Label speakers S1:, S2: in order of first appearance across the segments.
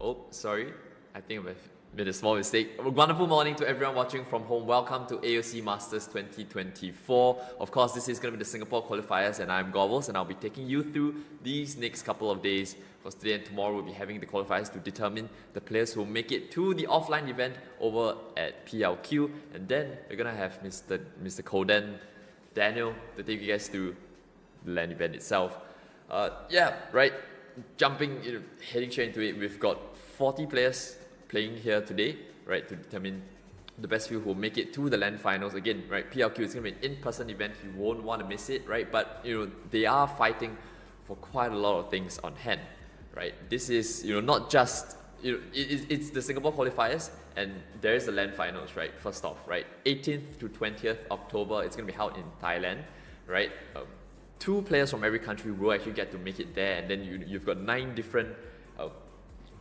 S1: Oh, sorry. I think I've made a small mistake. A wonderful morning to everyone watching from home. Welcome to AOC Masters 2024. Of course, this is going to be the Singapore qualifiers, and I'm Gobbles, and I'll be taking you through these next couple of days. Because today and tomorrow we'll be having the qualifiers to determine the players who make it to the offline event over at PLQ, and then we're gonna have Mr. Koden, Daniel, to take you guys through the LAN event itself. Jumping, heading straight into it, we've got 40 players playing here today, right, to determine the best few who will make it to the LAN finals. Again, right, PLQ is going to be an in-person event, you won't want to miss it, right, but, they are fighting for quite a lot of things on hand, right. This is, not just, it's the Singapore qualifiers, and there's the LAN finals, right, first off, right, 18th to 20th October, it's going to be held in Thailand, right. 2 players from every country will actually get to make it there, and then you've got 9 different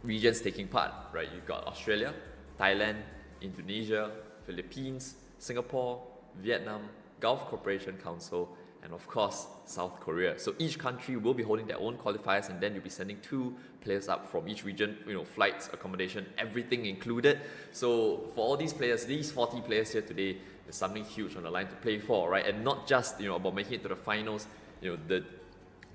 S1: regions taking part, right? You've got Australia, Thailand, Indonesia, Philippines, Singapore, Vietnam, Gulf Cooperation Council, and of course, South Korea. So each country will be holding their own qualifiers, and then you'll be sending 2 players up from each region, flights, accommodation, everything included. So for all these players, these 40 players here today, there's something huge on the line to play for, right? And not just, about making it to the finals,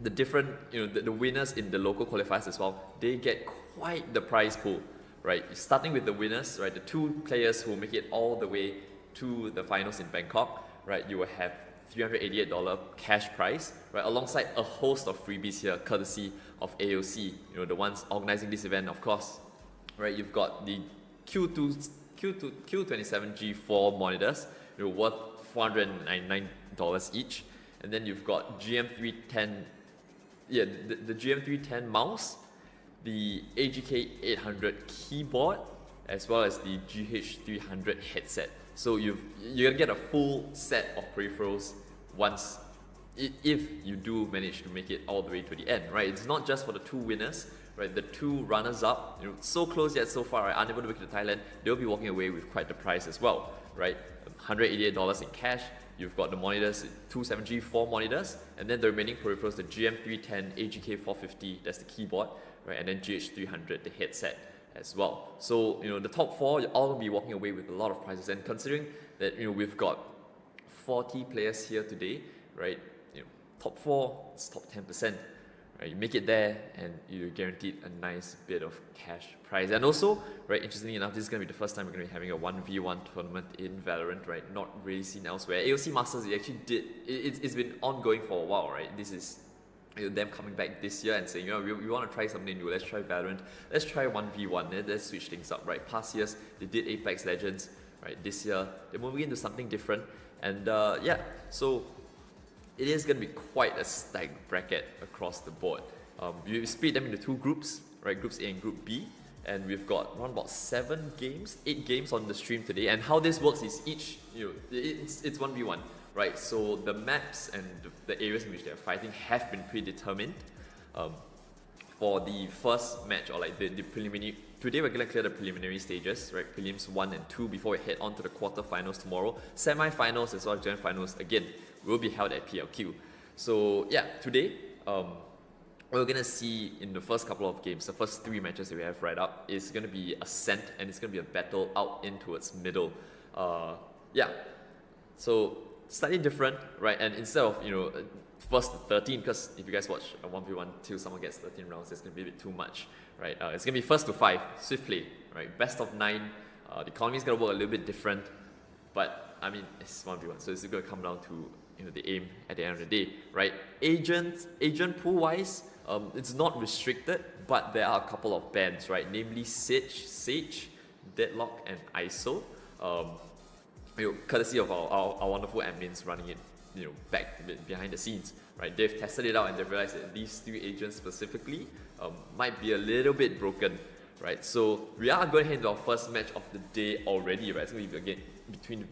S1: the different, the winners in the local qualifiers as well, they get quite the prize pool, right? Starting with the winners, right? The 2 players who make it all the way to the finals in Bangkok, right? You will have $388 cash prize, right? Alongside a host of freebies here, courtesy of AOC, the ones organizing this event, of course, right? You've got the Q27G4 monitors, worth $499 each. And then you've got GM310, the GM310 mouse, the AGK 800 keyboard, as well as the GH300 headset. So you're gonna get a full set of peripherals once, if you do manage to make it all the way to the end, right? It's not just for the 2 winners, right? The 2 runners-up, so close yet so far, right? Unable to make it to Thailand, they'll be walking away with quite the prize as well, right? $188 in cash. You've got the monitors, 27G4 monitors, and then the remaining peripherals, the GM310, AGK450, that's the keyboard, right, and then GH300, the headset as well. So, the top 4, you're all going to be walking away with a lot of prizes, and considering that, we've got 40 players here today, right, top 4, it's top 10%, right, you make it there, and you're guaranteed a nice bit of cash prize. And also, right, interestingly enough, this is going to be the first time we're going to be having a 1v1 tournament in Valorant, right, not really seen elsewhere. AOC Masters, it actually did, it's been ongoing for a while, right, this is them coming back this year and saying, we want to try something new, let's try Valorant, let's try 1v1, let's switch things up, right. Past years, they did Apex Legends, right, this year, they're moving into something different, and so it is going to be quite a stacked bracket across the board. You split them into 2 groups, right? Groups A and Group B, and we've got around about 8 games on the stream today. And how this works is each, it's 1v1, right? So the maps and the areas in which they're fighting have been predetermined. For the first match, or like the preliminary, today we're going to clear the preliminary stages, right? Prelims 1 and 2 before we head on to the quarterfinals tomorrow. Semi-finals as well as grand finals, again, will be held at PLQ. So yeah, today, we're going to see in the first couple of games, the first 3 matches that we have right up, is going to be Ascent, and it's going to be a battle out in towards middle. So slightly different, right? And instead of, first 13, because if you guys watch a 1v1 till someone gets 13 rounds, it's going to be a bit too much, right? It's going to be first to 5, swift play, right? Best of 9. The economy is going to work a little bit different, but I mean, it's 1v1, so it's going to come down to the aim at the end of the day, right? Agent pool wise, it's not restricted, but there are a couple of bans, right? Namely Sage, Deadlock, and ISO. Courtesy of our wonderful admins running it, back behind the scenes, right? They've tested it out and they've realized that these 3 agents specifically might be a little bit broken, right? So we are going to head into our first match of the day already, right? It's going to be again between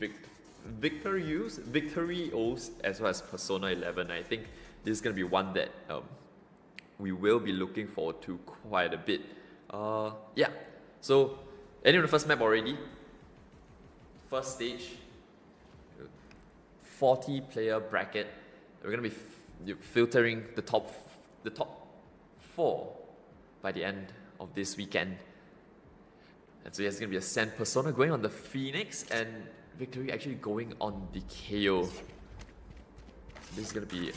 S1: Victorios as well as Persona 11. I think this is going to be one that we will be looking forward to quite a bit. So ending the first map already. First stage, 40 player bracket. We're going to be filtering the top 4 by the end of this weekend. And so he has going to be a Sand Persona going on the Phoenix, and Victory actually going on the KO. So this is going to be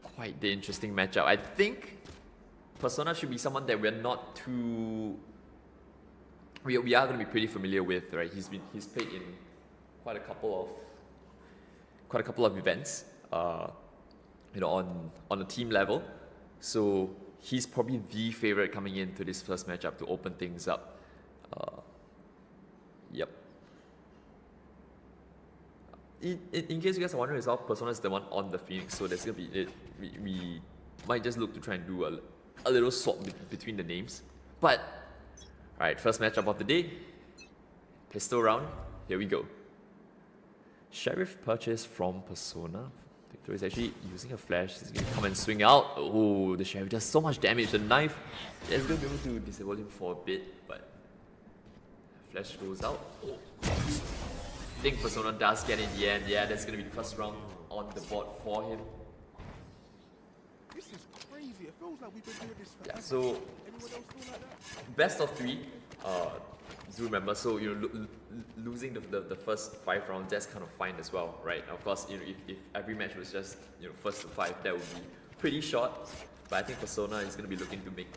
S1: quite the interesting matchup. I think Persona should be someone that we're not too... We are going to be pretty familiar with, right? He's played in quite a couple of events, you know, on a team level. So he's probably the favorite coming into this first matchup to open things up. Yep. In case you guys are wondering as well, Persona is the one on the Phoenix, so there's gonna be we might just look to try and do a little swap between the names. But alright, first matchup of the day, pistol round. Here we go. Sheriff purchase from Persona. Victor is actually using a flash. He's gonna come and swing out. Oh, the Sheriff does so much damage. The knife is gonna be able to disable him for a bit, but flash goes out. Oh. I think Persona does get in the end. Yeah, that's gonna be the first round on the board for him.
S2: This is crazy. It feels like we've been doing this forever.
S1: Yeah, so
S2: Anyone else feel like that?
S1: best of 3. Do remember, so you know, losing the first 5 rounds, that's kind of fine as well, right? Of course, you know, if every match was just, you know, first to 5, that would be pretty short. But I think Persona is going to be looking to make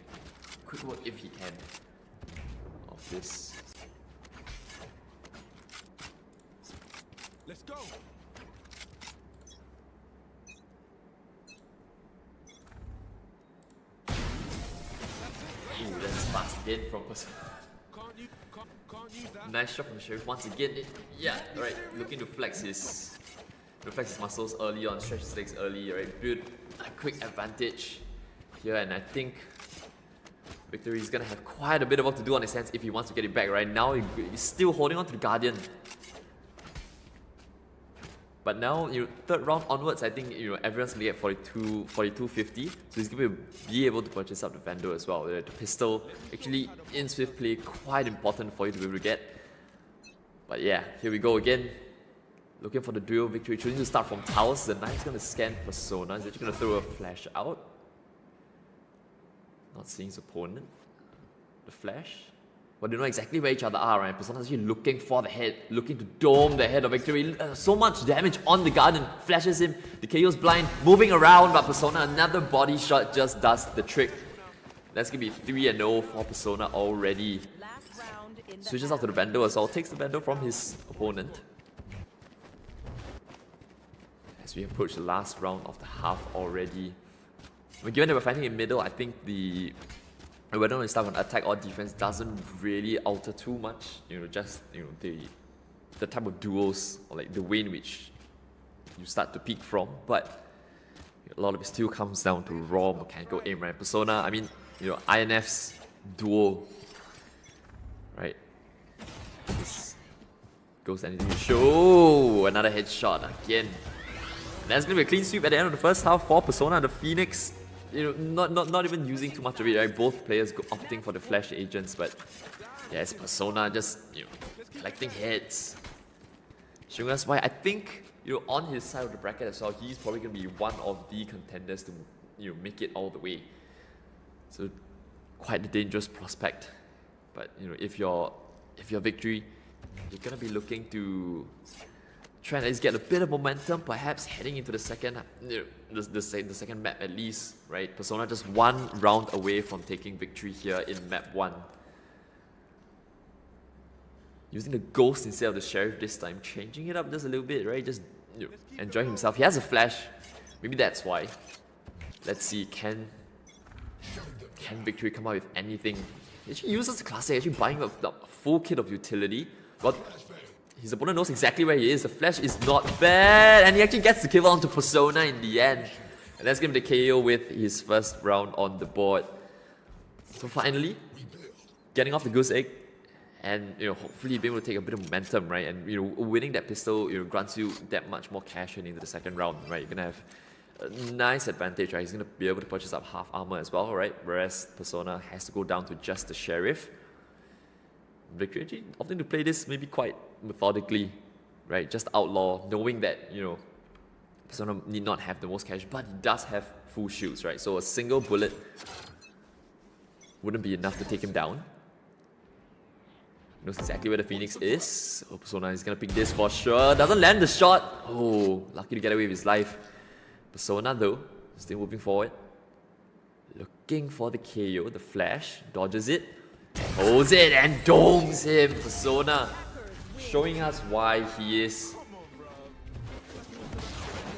S1: quick work if he can of this.
S2: Let's go.
S1: Ooh, that's fast again from Persona.
S2: Can't use that.
S1: Nice shot from the Sheriff once again. Yeah, right. Looking to flex his muscles early on, stretch his legs early, right? Build a quick advantage here, and I think Victory is gonna have quite a bit of work to do on his hands if he wants to get it back. Right now, he's still holding on to the Guardian. But now, you know, third round onwards, I think, you know, everyone's gonna get 42.50. So he's gonna be able to purchase up the Vandal as well. The pistol, actually, in swift play, quite important for you to be able to get. But yeah, here we go again. Looking for the duo Victory, choosing to start from towers. The knife's gonna scan Persona. He's actually gonna throw a flash out. Not seeing his opponent. The flash. But they know exactly where each other are, right? Persona's actually looking for the head, looking to dome the head of Victory. So much damage on the Guardian, flashes him. The KO's blind, moving around, but Persona, another body shot just does the trick. That's gonna be 3-0 for Persona already. Switches out to the Vandal as well, takes the Vandal from his opponent. As we approach the last round of the half already. But given that we're fighting in middle, I think whether or not you start on attack or defense doesn't really alter too much. You know, just, you know, the type of duels or like the way in which you start to peak from. But a lot of it still comes down to raw mechanical aim, right? Persona, I mean, you know, INF's duo, right? This goes anything to show. Another headshot again. And that's gonna be a clean sweep at the end of the first half for Persona. The Phoenix, you know, not even using too much of it, right? Both players opting for the flash agents, but yeah, it's Persona just, you know, collecting hits. Showing us why I think, you know, on his side of the bracket as well, he's probably going to be one of the contenders to, you know, make it all the way. So quite a dangerous prospect. But, you know, if you're Victory, you're going to be looking to try and at least get a bit of momentum, perhaps heading into the second, you know, the second map at least, right? Persona just 1 round away from taking victory here in map 1. Using the Ghost instead of the Sheriff this time, changing it up just a little bit, right? Just, you know, enjoy himself. He has a flash, maybe that's why. Let's see, can Victory come out with anything? He actually uses the classic, actually buying a full kit of utility, but his opponent knows exactly where he is. The flash is not bad, and he actually gets the kill onto Persona in the end. And that's going to be the KO with his first round on the board. So finally, getting off the goose egg, and, you know, hopefully being able to take a bit of momentum, right? And, you know, winning that pistol, you know, grants you that much more cash into the second round, right? You're gonna have a nice advantage, right? He's gonna be able to purchase up half armor as well, right? Whereas Persona has to go down to just the Sheriff. Victory actually opting to play this maybe quite methodically, right? Just outlaw, knowing that, you know, Persona need not have the most cash, but he does have full shields, right? So a single bullet wouldn't be enough to take him down. Knows exactly where the Phoenix is. Oh, Persona is gonna pick this for sure. Doesn't land the shot. Oh, lucky to get away with his life. Persona though, still moving forward. Looking for the KO, the flash, dodges it, holds it and domes him. Persona showing us why he is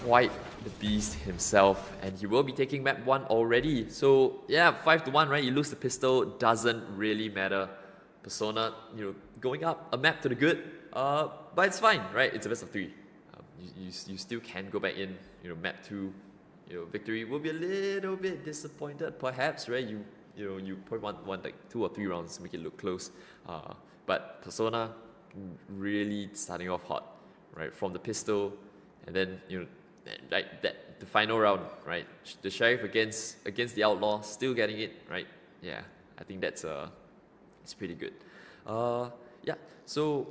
S1: quite the beast himself, and he will be taking map 1 already. So yeah, 5-1, right? You lose the pistol, doesn't really matter. Persona, going up a map to the good, but it's fine, right? It's a best of 3. You still can go back in, map 2. Victory will be a little bit disappointed, perhaps, right? You probably want like 2 or 3 rounds to make it look close. But Persona really starting off hot, right? From the pistol, and then like the final round, right? The Sheriff against the Outlaw, still getting it, right? Yeah, I think that's it's pretty good. Yeah. So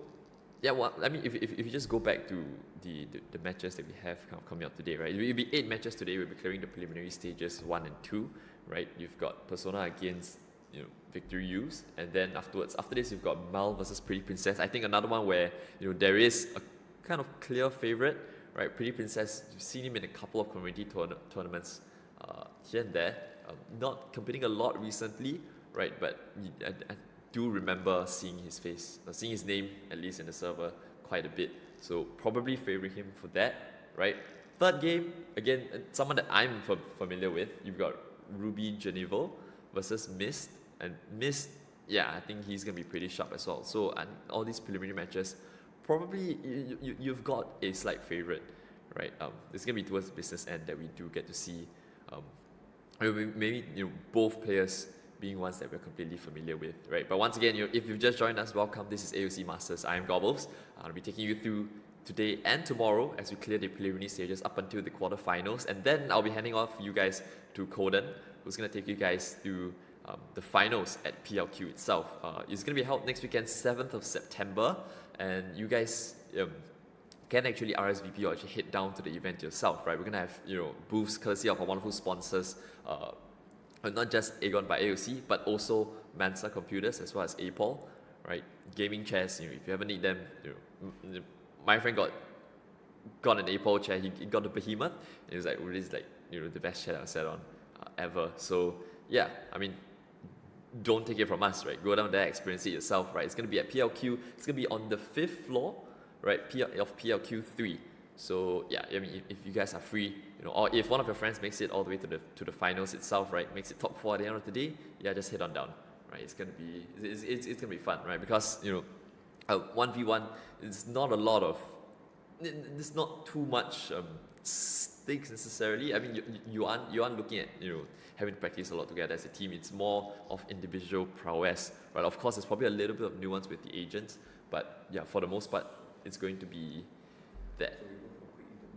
S1: yeah, well, I mean, if you just go back to the matches that we have kind of coming up today, right? It will be 8 matches today. We'll be clearing the preliminary stages 1 and 2, right? You've got Persona against Victory Use, and then after this you've got Mal versus Pretty Princess. I think another one where there is a kind of clear favorite, right? Pretty Princess, you've seen him in a couple of community tournaments here and there, not competing a lot recently, right? But I do remember seeing his face, seeing his name at least in the server quite a bit. So probably favoring him for that, right? Third game, again, someone that I'm familiar with. You've got Ruby Genevo versus Mist, and Mist, yeah, I think he's gonna be pretty sharp as well. So and all these preliminary matches, probably you've got a slight favorite, right? It's gonna be towards the business end that we do get to see, maybe both players being ones that we're completely familiar with, right? But once again, if you've just joined us, welcome. This is AOC Masters. I am Gobbles. I'll be taking you through today and tomorrow as we clear the preliminary stages up until the quarterfinals, and then I'll be handing off you guys to Koden, who's gonna take you guys through the finals at PLQ itself. It's gonna be held next weekend, 7th of September, and you guys can actually RSVP or actually head down to the event yourself, right? We're gonna have booths courtesy of our wonderful sponsors. Not just Aegon by AOC, but also Mansa Computers as well as APOL, right? Gaming chairs, if you ever need them, my friend got an APOL chair. He got the Behemoth, and he was like, "Oh, this is like the best chair I've sat on ever." So yeah, I mean, don't take it from us, right? Go down there, experience it yourself, right? It's gonna be at PLQ. It's gonna be on the 5th floor, right? Of PLQ 3. So yeah, I mean, if you guys are free, or if one of your friends makes it all the way to the finals itself, right, makes it top 4 at the end of the day, yeah, just head on down, right? It's gonna be fun, right? Because 1v1, it's not a lot of, it's not too much stakes necessarily. I mean, you aren't looking at having to practice a lot together as a team. It's more of individual prowess, right? Of course, there's probably a little bit of nuance with the agents, but yeah, for the most part, it's going to be that.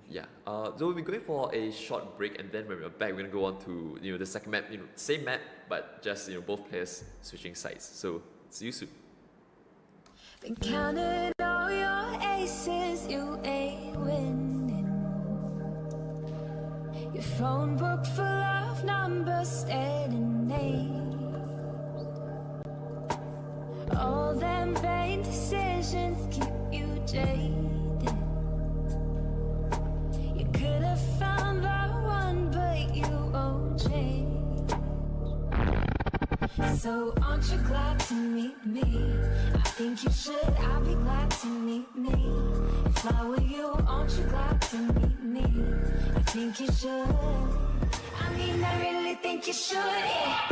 S1: Yeah, so we'll be going for a short break, and then when we're back, we're gonna go on to the second map, same map, but just both players switching sides. So see you soon.
S3: Been counting all your aces, you ain't winning. Your phone book full of numbers, staring names. All them vain decisions keep you jaded. Could have found the one, but you won't change. So aren't you glad to meet me? I think you should, I'll be glad to meet me. If I were you, aren't you glad to meet me? I think you should. I mean, I really think you should, yeah.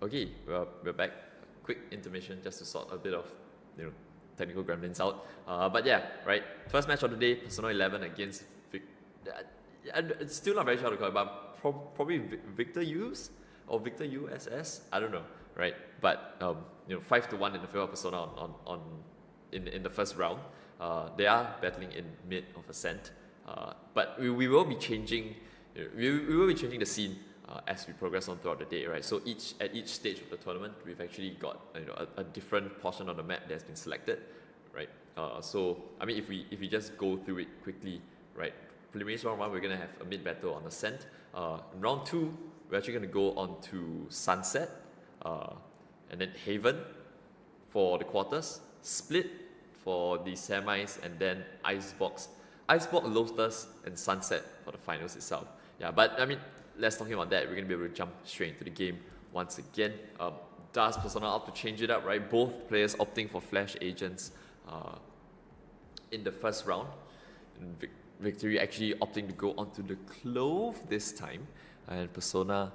S1: Okay, well, we're back. Quick intermission just to sort a bit of technical gremlins out. But yeah, right. First match of the day, Persona 11 against Yeah, and it's still not very sure how to call it, but probably Victor U's or Victor USS. I don't know, right? But 5-1 in the favor of Persona in the first round. They are battling in mid of Ascent, but we will be changing. We will be changing the scene as we progress on throughout the day, right? So at each stage of the tournament, we've actually got a different portion of the map that has been selected, right? So I mean, if we just go through it quickly, right? Preliminaries round 1, we're gonna have a mid battle on Ascent. Round 2, we're actually gonna go on to Sunset, and then Haven for the quarters, Split for the semis, and then Icebox, Lotus, and Sunset for the finals itself. Yeah, but I mean, less talking about that. We're gonna be able to jump straight into the game once again. Does Persona opt to change it up, right? Both players opting for Flash Agents in the first round. And Victory actually opting to go onto the Clove this time, and Persona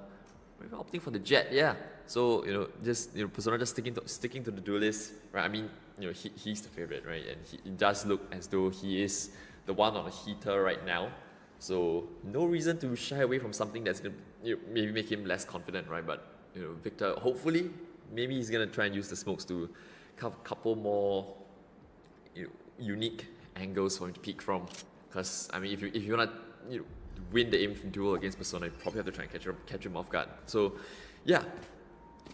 S1: maybe opting for the Jet. Yeah, so Persona just sticking to the duelist, right? I mean, he's the favorite, right? And it does look as though he is the one on the heater right now. So no reason to shy away from something that's gonna maybe make him less confident, right? But Victor, hopefully, maybe he's gonna try and use the smokes to have a couple more unique angles for him to peek from. Because I mean, if you wanna win the aim duel against Persona, you probably have to try and catch him off guard. So yeah,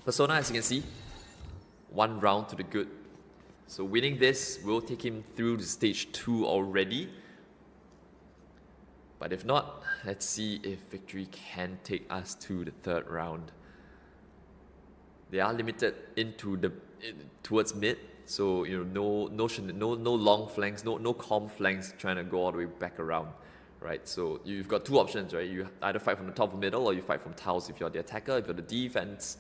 S1: Persona, as you can see, 1 round to the good. So winning this will take him through to stage 2 already. But if not, let's see if Victory can take us to the 3rd round. They are limited towards mid, so no long flanks, no calm flanks trying to go all the way back around, right? So you've got 2 options, right? You either fight from the top or middle, or you fight from tiles if you're the attacker. If you're the defense,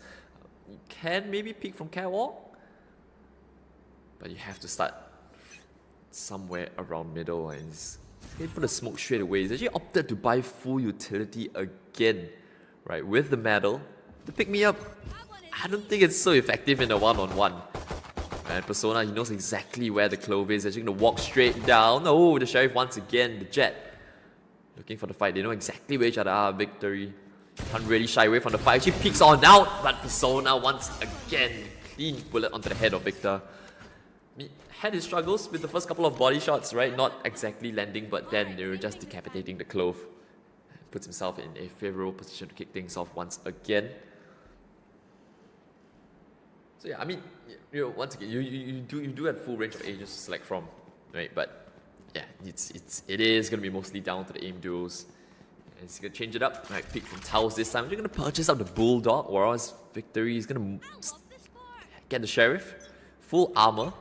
S1: you can maybe peek from catwalk, but you have to start somewhere around middle, and he put a smoke straight away. He's actually opted to buy full utility again, right? With the medal to pick me up. I don't think it's so effective in a one-on-one. And Persona, he knows exactly where the Clove is. He's actually gonna walk straight down. Oh, the Sheriff once again, the Jet. Looking for the fight. They know exactly where each other are. Victory can't really shy away from the fight. She peeks on out, but Persona once again, clean bullet onto the head of Victor. Had his struggles with the first couple of body shots, right? Not exactly landing, but then they were just decapitating the Clove. Puts himself in a favorable position to kick things off once again. So yeah, I mean, once again, you do have full range of agents to select from, right? But yeah, it is gonna be mostly down to the aim duels. And he's gonna change it up, right? Pick from tiles this time. You're gonna purchase up the Bulldog, whereas Victory is gonna get the Sheriff, full armor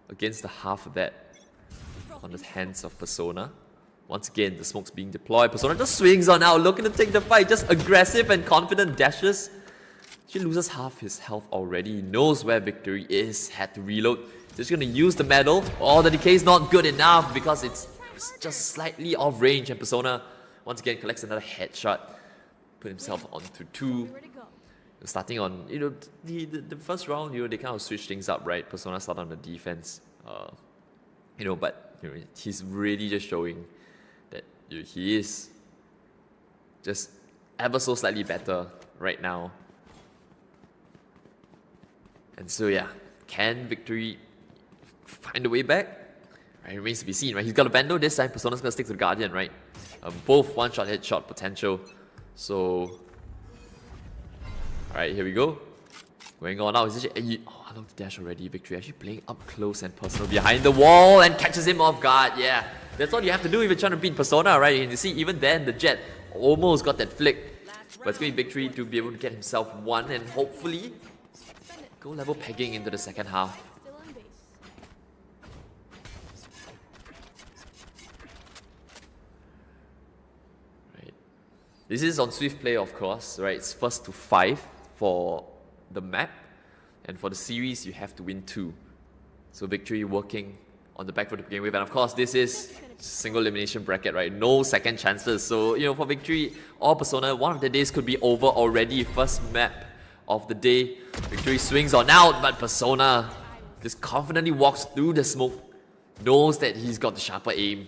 S1: against the half of that on the hands of Persona. Once again, the smoke's being deployed. Persona just swings on out, looking to take the fight, just aggressive and confident dashes. She loses half his health already. He knows where Victory is. Had to reload. Just gonna use the medal. Oh, the decay is not good enough because it's just slightly off range. And Persona once again collects another headshot. Put himself onto 2. Starting on the first round, they kind of switch things up, right? Persona started on the defense, but he's really just showing that he is just ever so slightly better right now. And so yeah, can Victory find a way back? Right, it remains to be seen, right? He's got a Bando this time. Persona's gonna stick to the Guardian, right? Both one-shot, headshot potential. So, alright, here we go. Going on now. Is actually, I love the dash already. Victory actually playing up close and personal behind the wall and catches him off guard. Yeah, that's what you have to do if you're trying to beat Persona, right? And you see, even then, the Jet almost got that flick. But it's going to be Victory to be able to get himself one and hopefully go level pegging into the second half. Right. This is on Swift Play, of course, right? It's first to 5 for the map. And for the series, you have to win 2. So Victory working on the back foot to begin with. And of course, this is single elimination bracket, right? No second chances. So, for Victory or Persona, one of the days could be over already. First map of the day. Victory swings on out, but Persona just confidently walks through the smoke. Knows that he's got the sharper aim.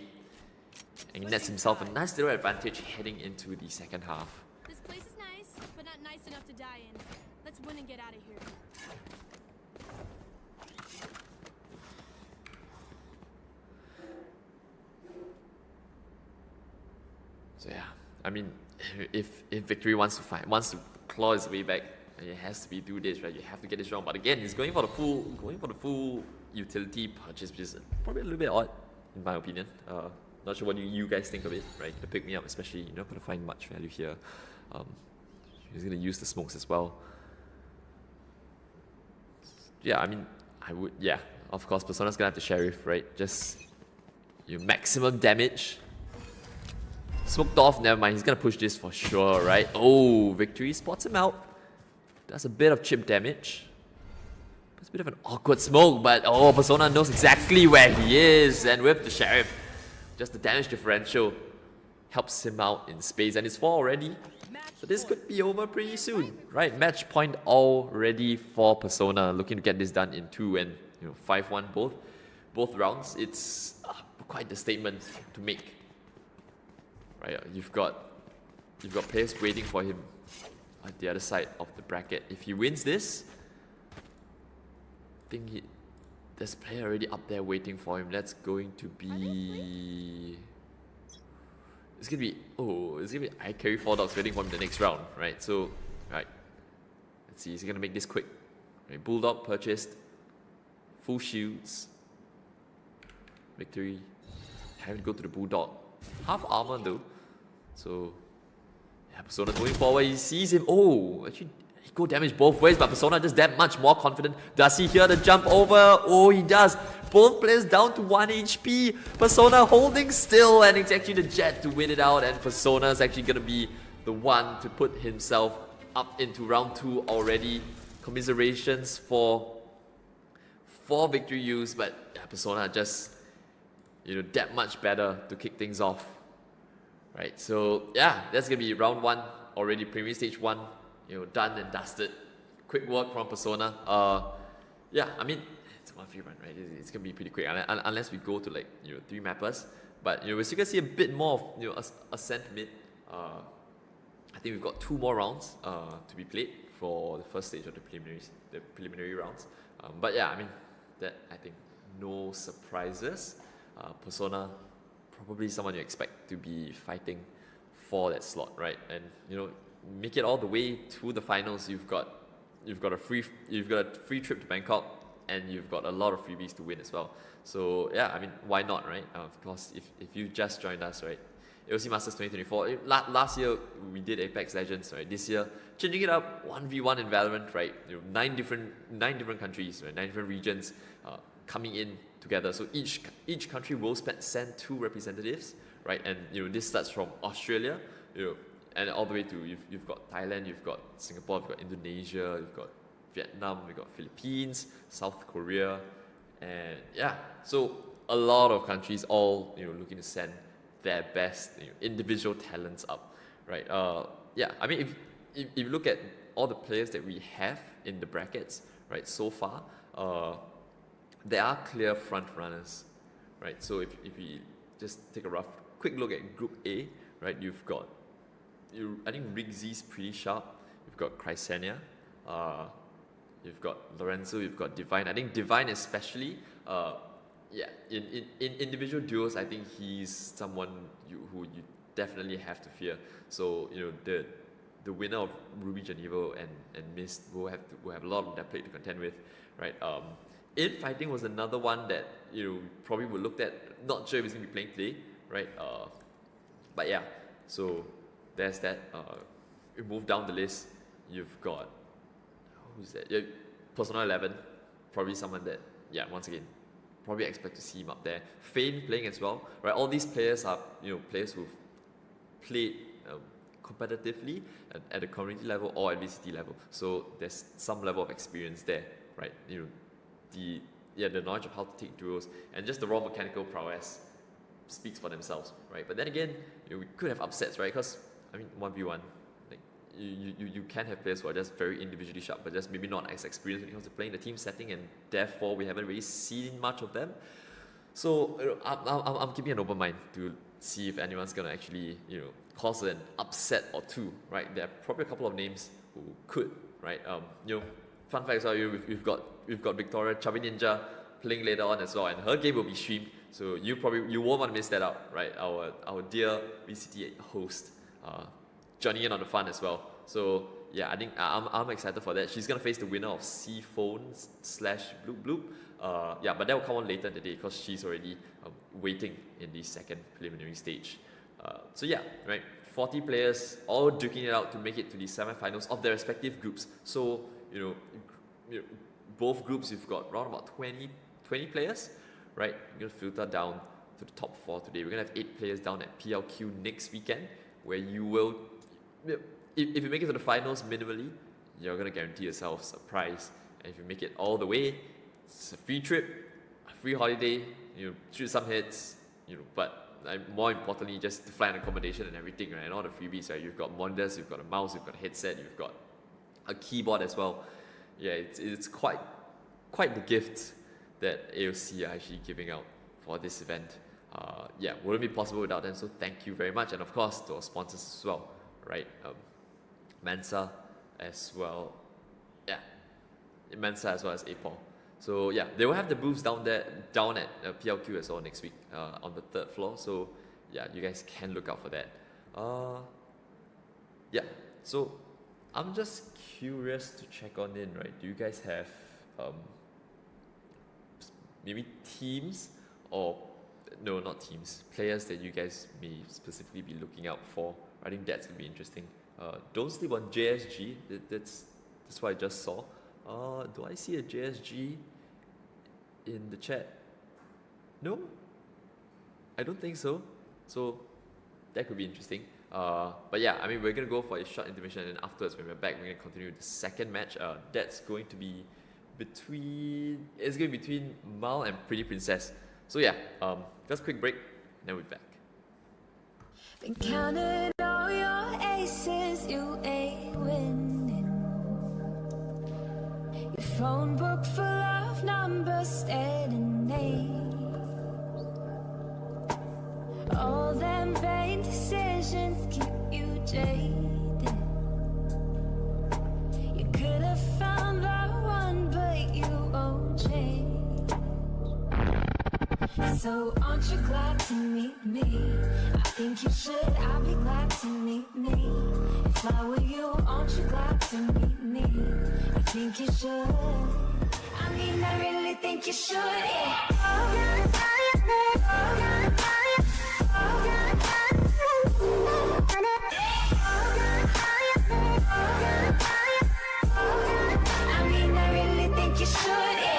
S1: And he nets himself a nice little advantage heading into the second half.
S4: This place is nice, but not nice enough to die in. Let's win and get out of here.
S1: So yeah, I mean, if Victory wants to claw his way back, it has to be do this, right? You have to get this wrong. But again, he's going for the full utility purchase, which is probably a little bit odd, in my opinion. Not sure what you guys think of it, right? The pick me up, especially, you're not gonna find much value here. He's gonna use the smokes as well. Yeah, I mean, yeah, of course, Persona's gonna have the Sheriff, right? Just your maximum damage. Smoked off, never mind, he's gonna push this for sure, right? Oh, Victory spots him out. Does a bit of chip damage. It's a bit of an awkward smoke, but oh, Persona knows exactly where he is, and with the Sheriff, just the damage differential helps him out in space, and it's 4 already. So this could be over pretty soon, right? Match point already for Persona, looking to get this done in 2 and 5-1 both rounds. It's quite the statement to make. Right, you've got players waiting for him at the other side of the bracket. If he wins this, I think there's a player already up there waiting for him. That's going to be... It's gonna be I carry 4 dogs waiting for him the next round, right? So, right, let's see, is he gonna make this quick? Right, Bulldog purchased, full shields, Victory, having to go to the Bulldog. Half armor though, so yeah, Persona going forward, he sees him. Oh, actually, equal damage both ways, but Persona just that much more confident. Does he hear the jump over? Oh, he does. Both players down to 1 HP. Persona holding still, and it's actually the Jet to win it out, and Persona is actually gonna be the one to put himself up into round 2 already. Commiserations for Victory use, but yeah, Persona just that much better to kick things off. Right, so yeah, that's gonna be round 1 already, Premier Stage 1, done and dusted. Quick work from Persona. Yeah, I mean, it's a 1v run, right? It's gonna be pretty quick, unless we go to 3 mappers. But we're still gonna see a bit more of Ascent mid. I think we've got 2 more rounds to be played for the first stage of the preliminary rounds. But yeah, I mean, that I think no surprises. Persona, probably someone you expect to be fighting for that slot, right? And make it all the way to the finals. You've got a free trip to Bangkok, and you've got a lot of freebies to win as well. So yeah, I mean, why not, right? Of course, if you just joined us, right? AOC Masters 2024. Last year we did Apex Legends, right? This year changing it up, 1v1 in Valorant, right? 9 different countries, right? 9 different regions coming in together. So each country will send 2 representatives, right? And this starts from Australia, and all the way to you've got Thailand, you've got Singapore, you've got Indonesia, you've got Vietnam, you've got Philippines, South Korea, and yeah, so a lot of countries all looking to send their best individual talents up, right? Yeah, I mean, if you look at all the players that we have in the brackets, right, so far, there are clear front runners, right? So if we just take a quick look at Group A, right, you've got I think Rigsy's pretty sharp. You've got Chrysania, you've got Lorenzo, you've got Divine. I think Divine especially, yeah, in individual duels, I think he's someone who you definitely have to fear. So the winner of Ruby Geneva and Mist will have a lot on their plate to contend with, right? Infighting was another one that probably would look at. Not sure if he's gonna be playing today, right? But yeah, so there's that. You move down the list. You've got who's that? Yeah, Persona 11, probably someone that once again probably expect to see him up there. Fane playing as well, right? All these players are players who've played competitively at the community level or at VCT level. So there's some level of experience there, right? The knowledge of how to take duels and just the raw mechanical prowess speaks for themselves, right? But then again, we could have upsets, right? Because I mean, 1v1, like you can have players who are just very individually sharp, but just maybe not as experienced when it comes to playing the team setting, and therefore we haven't really seen much of them. So I'm keeping an open mind to see if anyone's gonna actually, cause an upset or two, right? There are probably a couple of names who could, right? Fun fact as well, we've got Victoria Chubby Ninja playing later on as well, and her game will be streamed, so you won't want to miss that out, right? Our dear VCT host joining in on the fun as well. So yeah, I think I'm excited for that. She's gonna face the winner of Seaphone/Bloop Bloop. Yeah, but that will come on later in the day because she's already waiting in the second preliminary stage. So yeah, right, 40 players all duking it out to make it to the semi-finals of their respective groups. So both groups, you've got around about 20 players, right? You're gonna filter down to the top 4 today. We're gonna have 8 players down at PLQ next weekend, where you will, if you make it to the finals minimally, you're gonna guarantee yourself a prize. And if you make it all the way, it's a free trip, a free holiday, shoot some hits, but more importantly, just to fly an accommodation and everything, right? And all the freebies, right? You've got monitors, you've got a mouse, you've got a headset, you've got a keyboard as well. Yeah, it's quite the gift that AOC are actually giving out for this event. Yeah, wouldn't be possible without them, so thank you very much. And of course, to our sponsors as well, right? Mensa as well. Yeah, Mensa as well as APOL. So yeah, they will have the booths down at PLQ as well next week on the 3rd floor. So yeah, you guys can look out for that. Yeah, so I'm just curious to check on in, right? Do you guys have maybe teams or no, not teams, players that you guys may specifically be looking out for? I think that's gonna be interesting. Don't sleep on JSG. That's what I just saw. Do I see a JSG in the chat? No, I don't think so. So that could be interesting. But yeah, I mean, we're gonna go for a short intermission, and then afterwards, when we're back, we're gonna continue the second match. That's going to be between Mal and Pretty Princess. So yeah, just a quick break, and then we're back.
S3: Been counting all your aces, you ain't winning. Your phone book full of numbers and names. All them vain decisions keep you jaded. You could have found the one, but you won't change. So aren't you glad to meet me? I think you should, I'll be glad to meet me. If I were you, aren't you glad to meet me? I think you should. I mean, I really think you should, yeah. I mean, I really think you should, yeah.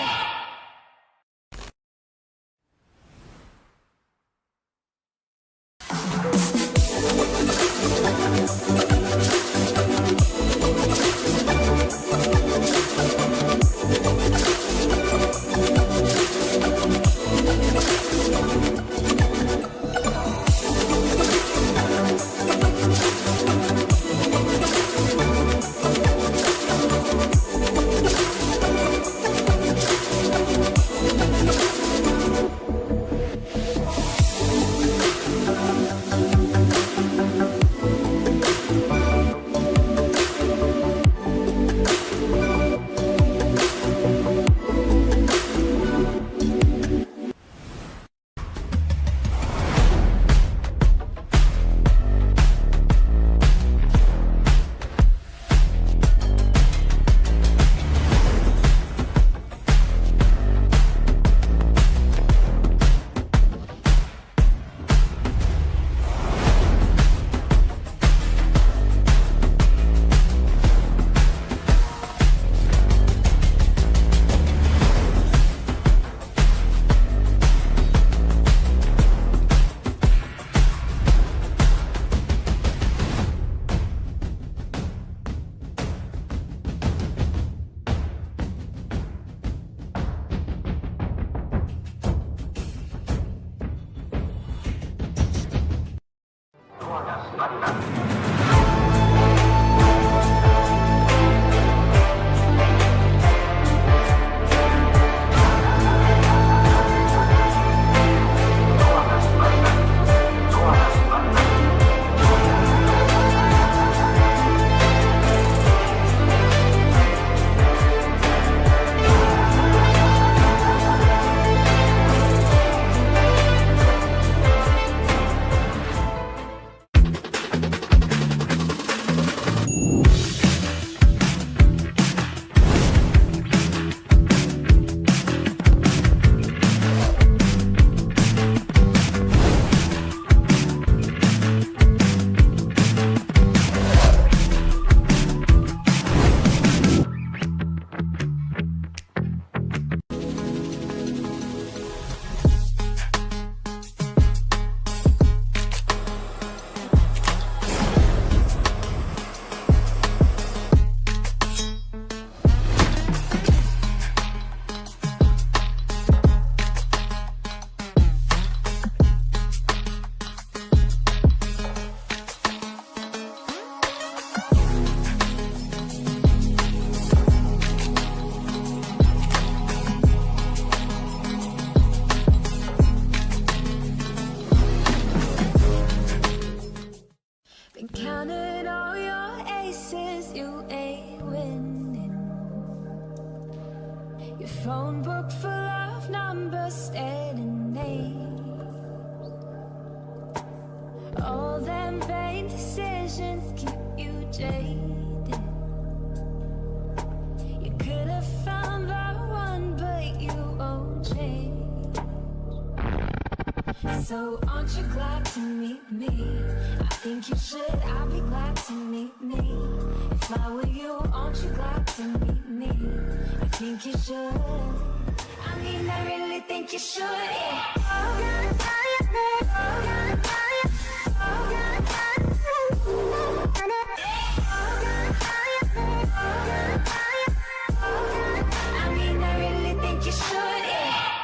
S3: Your phone book full of numbers, staring names. All them vain decisions keep you jaded. You could have found the one, but you won't change. So aren't you glad to meet me? I think you should, I'll be glad to meet me. If I were you, aren't you glad to meet me? I think you should. I mean, I really think you should, yeah. I mean, I really think you should, yeah.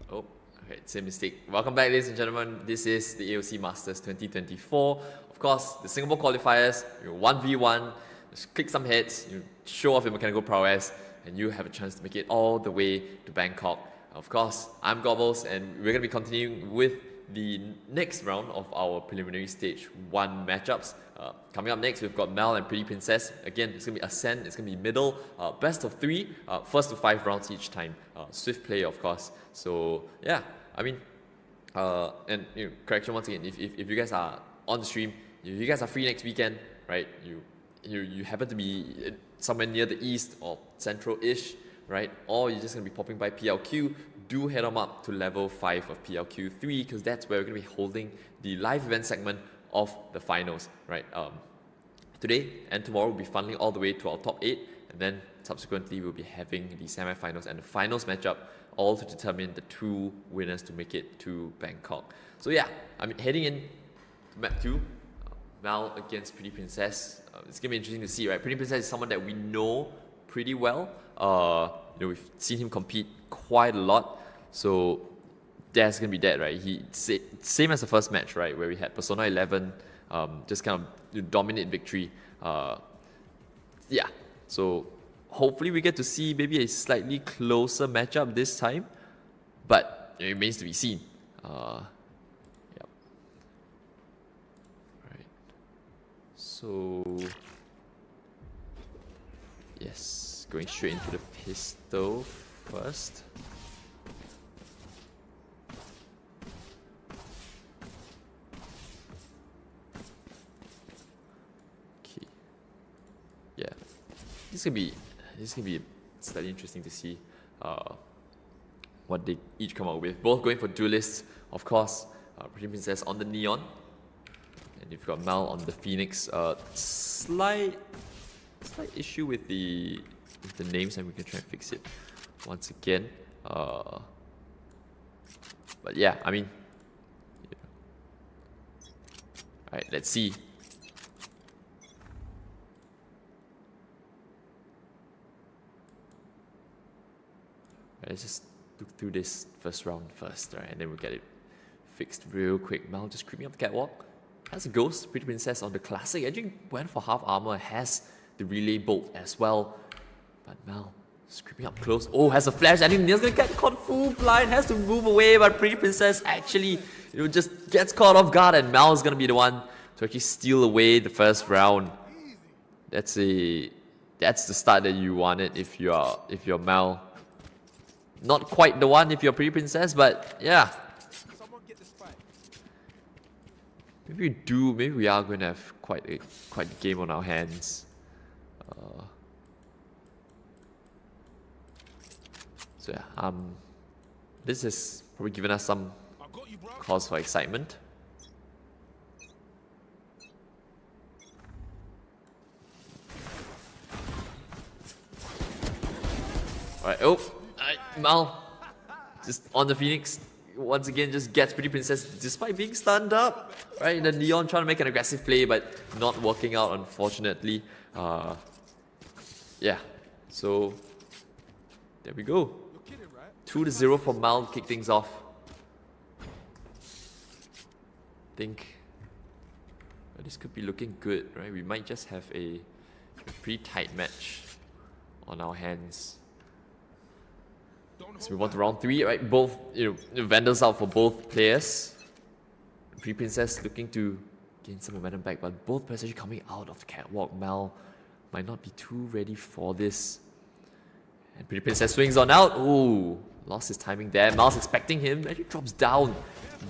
S1: Oh, okay, same mistake. Welcome back, ladies and gentlemen. This is the AOC Masters 2024. Of course, the Singapore qualifiers, you 1v1, just click some heads, you show off your mechanical prowess, and you have a chance to make it all the way to Bangkok. Of course, I'm Gobbles, and we're going to be continuing with the next round of our preliminary stage 1 matchups. Coming up next, we've got Mel and Pretty Princess. Again, it's going to be Ascent, it's going to be middle, best of 3, first to 5 rounds each time. Swift play, of course. So, yeah, I mean, and correction once again, if you guys are on the stream, if you guys are free next weekend, right, you happen to be somewhere near the east or central-ish, right, or you're just going to be popping by PLQ, do head on up to level 5 of PLQ 3, because that's where we're going to be holding the live event segment of the finals, right? Today and tomorrow we'll be funneling all the way to our top 8, and then subsequently we'll be having the semi-finals and the finals matchup, all to determine the 2 winners to make it to Bangkok. So yeah, I mean, heading in to map 2, Mal against Pretty Princess. It's gonna be interesting to see, right? Pretty Princess is someone that we know pretty well. We've seen him compete quite a lot, so that's gonna be that, right? Same as the first match, right, where we had Persona 11, just kind of dominate victory. Yeah, so hopefully we get to see maybe a slightly closer matchup this time, but it remains to be seen. Yep. Right. So yes, going straight into the pistol first. Okay. Yeah. This is gonna be slightly interesting to see what they each come up with. Both going for duelists, of course. Pretty Princess on the Neon, and you've got Mal on the Phoenix. Slight issue with the names, and we can try and fix it once again. But yeah, I mean, yeah. All right, let's see. Let's just look through this first round first, right? And then we'll get it fixed real quick. Mal just creeping up the catwalk. Has a ghost. Pretty Princess on the classic. Edging went for half armor. Has the relay bolt as well. But Mal just creeping up close. Oh, has a flash. I think Neil's gonna get caught full blind. Has to move away, but Pretty Princess actually just gets caught off guard, and Mal's gonna be the one to actually steal away the first round. That's the start that you wanted if you're Mal. Not quite the one if you're Pretty Princess, but yeah.
S2: Someone get this fight.
S1: Maybe we are going to have quite a game on our hands. So yeah, this has probably given us some
S2: I got you, bro.
S1: cause for excitement. Alright, Mal, just on the Phoenix, once again just gets Pretty Princess despite being stunned up. Right, the Neon trying to make an aggressive play but not working out, unfortunately. Yeah, so there we go.
S2: You're kidding, right?
S1: 2-0 for Mal to kick things off. Think this could be looking good, right? We might just have a pretty tight match on our hands. Let's move on to round 3, right? Both, vendors out for both players. Pretty Princess looking to gain some momentum back, but both players actually coming out of the catwalk. Mal might not be too ready for this. And Pretty Princess swings on out. Ooh, lost his timing there. Mal's expecting him. Actually drops down,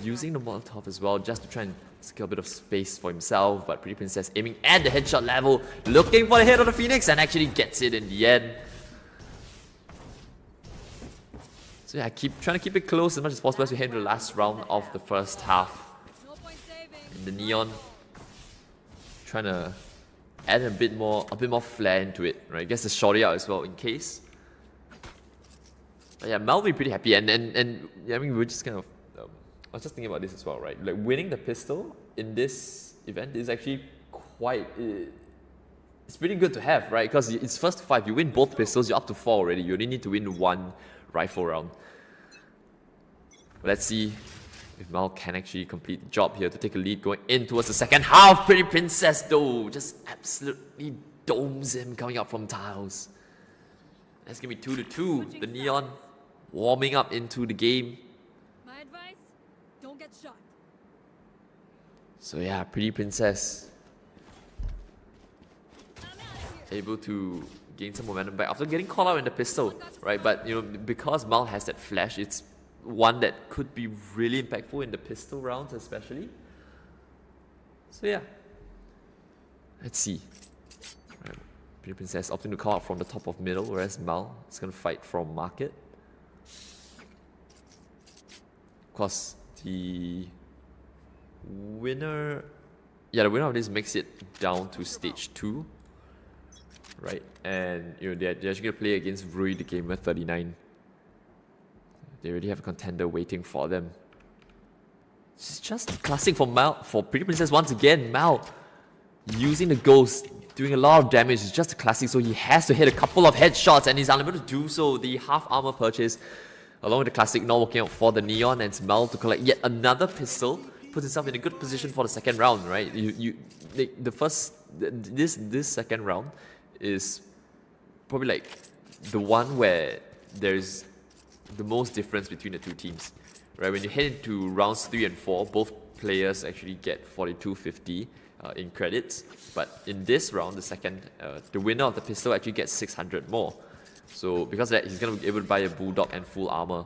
S1: using the Molotov as well, just to try and secure a bit of space for himself. But Pretty Princess aiming at the headshot level, looking for the head of the Phoenix, and actually gets it in the end. So yeah, trying to keep it close as much as possible as we head into the last round of the first half. And the Neon trying to add a bit more flair into it, right? I guess the shorty out as well in case. But yeah, Mal will be pretty happy, and yeah, I mean, we're just kind of I was just thinking about this as well, right? Like winning the pistol in this event is actually quite it's pretty good to have, right? Because it's first to 5. You win both pistols, you're up to 4 already. You only need to win 1 rifle round. Let's see if Mal can actually complete the job here to take a lead going in towards the second half. Pretty Princess though just absolutely domes him coming up from tiles. That's gonna be 2-2. The Neon warming up into the game.
S4: My advice, don't get shot.
S1: So yeah, Pretty Princess able to gain some momentum back after getting caught out in the pistol, right? But because Mal has that flash, it's one that could be really impactful in the pistol rounds especially. So yeah, let's see. Right. Pretty Princess opting to call out from the top of middle, whereas Mal is going to fight from market. Of course, the winner of this makes it down to stage 2. Right, and they're actually going to play against Rui the Gamer 39. They already have a contender waiting for them. It's just classic for Mal, for Pretty Princess once again. Mal using the ghost, doing a lot of damage. It's just a classic, so he has to hit a couple of headshots, and he's unable to do so. The half armor purchase, along with the classic, not working out for the Neon, and it's Mal to collect yet another pistol. Puts himself in a good position for the second round, right? This second round is probably like the one where there's the most difference between the two teams, right? When you head into rounds 3 and 4, both players actually get 4250 in credits, but in this round, the second, the winner of the pistol actually gets 600 more. So because of that, he's gonna be able to buy a Bulldog and full armor,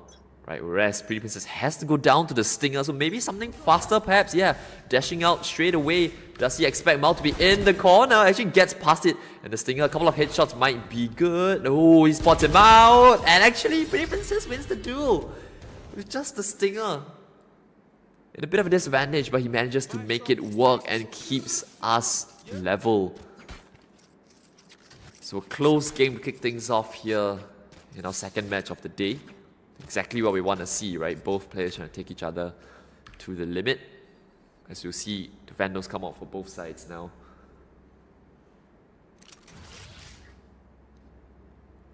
S1: right? Whereas Pretty Princess has to go down to the Stinger, so maybe something faster perhaps, yeah. Dashing out straight away. Does he expect Mal to be in the corner? Actually gets past it, and the Stinger, a couple of headshots might be good. Oh, he spots him out, and actually Pretty Princess wins the duel with just the Stinger. In a bit of a disadvantage, but he manages to make it work and keeps us level. So a close game to kick things off here in our second match of the day. Exactly what we want to see, right? Both players trying to take each other to the limit. As you'll see, the Vandals come out for both sides now.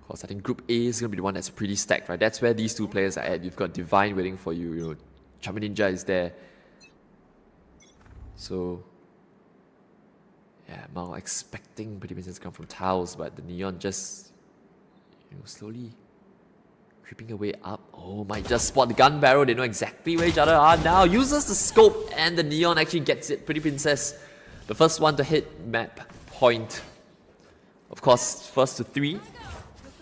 S1: Of course, I think Group A is going to be the one that's pretty stacked, right? That's where these two players are at. You've got Divine waiting for you, Chummy Ninja is there. So, yeah, Mal expecting Pretty Princess to come from tiles, but the Neon just, slowly creeping away up. Oh, might just spot the gun barrel. They know exactly where each other are now. Uses the scope, and the Neon actually gets it. Pretty Princess, the first one to hit map point. Of course, first to 3,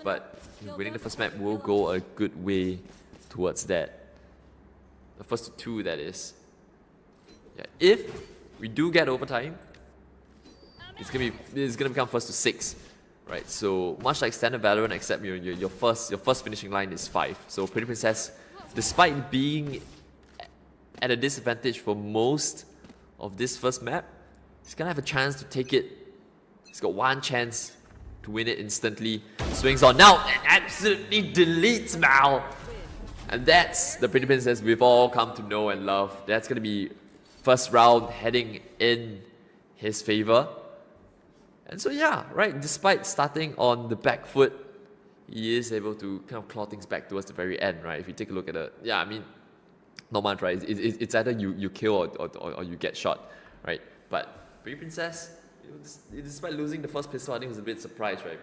S1: but winning the first map will go a good way towards that. The first to 2, that is. Yeah, if we do get overtime, it's gonna become first to 6. right? So much like standard Valorant, except your first finishing line is 5. So Pretty Princess, despite being at a disadvantage for most of this first map, he's gonna have a chance to take it. He's got one chance to win it instantly. Swings on now and absolutely deletes Mal. And that's the Pretty Princess we've all come to know and love. That's gonna be first round heading in his favor. And so yeah, right, despite starting on the back foot, he is able to kind of claw things back towards the very end, right? If you take a look at it, yeah, I mean, not much, right? It's either you kill or you get shot, right? But Pretty Princess, despite losing the first pistol, I think was a bit surprised, right,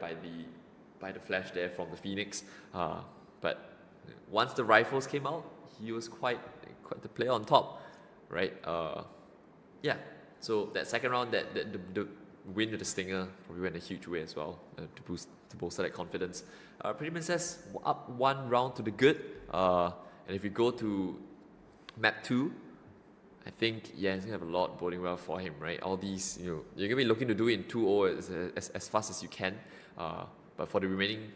S1: by the flash there from the Phoenix. But once the rifles came out, he was quite the player on top, right? Yeah. So that second round, the win with the Stinger probably went a huge way as well to bolster that confidence. Pretty Princess up 1 round to the good. And if you go to map 2, I think he's gonna have a lot boding well for him, right? All these, you're gonna be looking to do it in 2-0 as fast as you can. But for the remaining,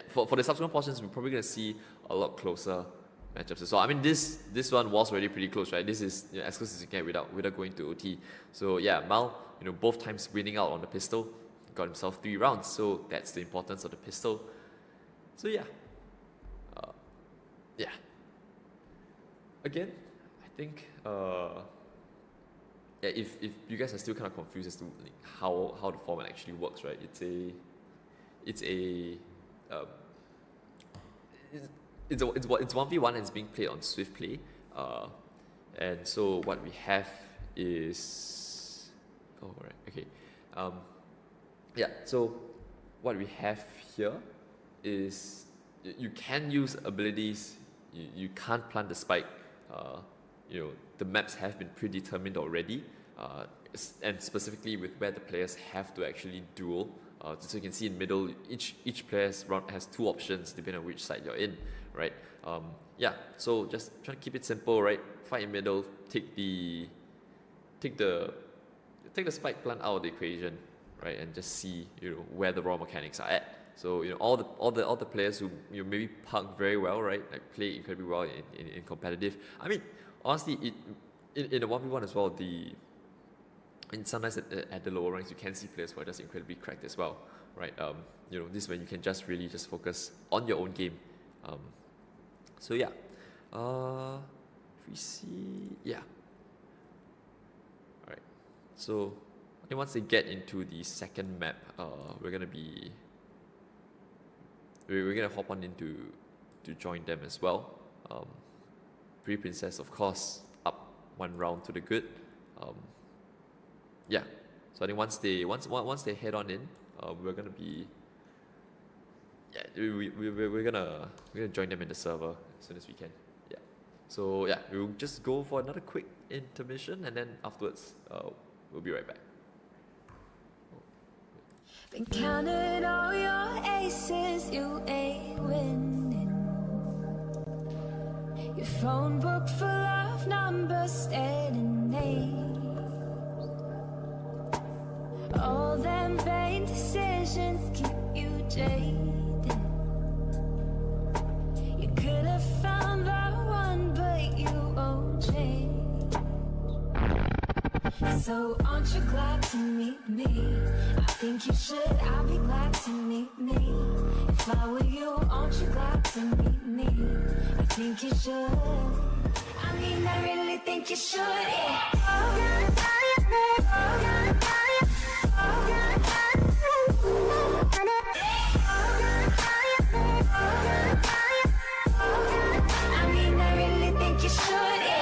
S1: for the subsequent portions, we're probably gonna see a lot closer matchups. So I mean, this one was already pretty close, right? This is as close as you can without going to OT. So yeah, Mal, both times winning out on the pistol, got himself 3 rounds. So that's the importance of the pistol. So yeah, Again, I think if you guys are still kind of confused as to how the format actually works, right? It's 1v1 and it's being played on Swift Play, and so what we have is so what we have here is you can use abilities. You can't plant the spike. The maps have been predetermined already, and specifically with where the players have to actually duel. So you can see in middle, each player's round has 2 options depending on which side you're in, right? So just try to keep it simple, right? Fight in middle, take the spike plant out of the equation, right? And just see where the raw mechanics are at. So all the players who maybe park very well, right? Like play incredibly well in competitive. I mean, honestly, in the 1v1 as well, sometimes at the lower ranks you can see players who are just incredibly cracked as well, right? This is when you can just really focus on your own game. So yeah, if we see, yeah. All right. So I think once they get into the second map, we're gonna hop on in to join them as well. Pretty Princess, of course, up 1 round to the good. So I think once they head on in, we're gonna be we're gonna join them in the server as soon as we can. Yeah. So yeah, we'll just go for another quick intermission, and then afterwards, we'll be right back.
S3: Been counting all your aces, you ain't winning. Your phone book full of numbers, staring names. All them vain decisions keep you jaded. You could have found the one, but you won't change. So aren't you glad to meet me? I think you should, I'll be glad to meet me. If I were you, aren't you glad to meet me? I think you should. I mean, I really think you should, yeah. I mean, I really think you should, yeah.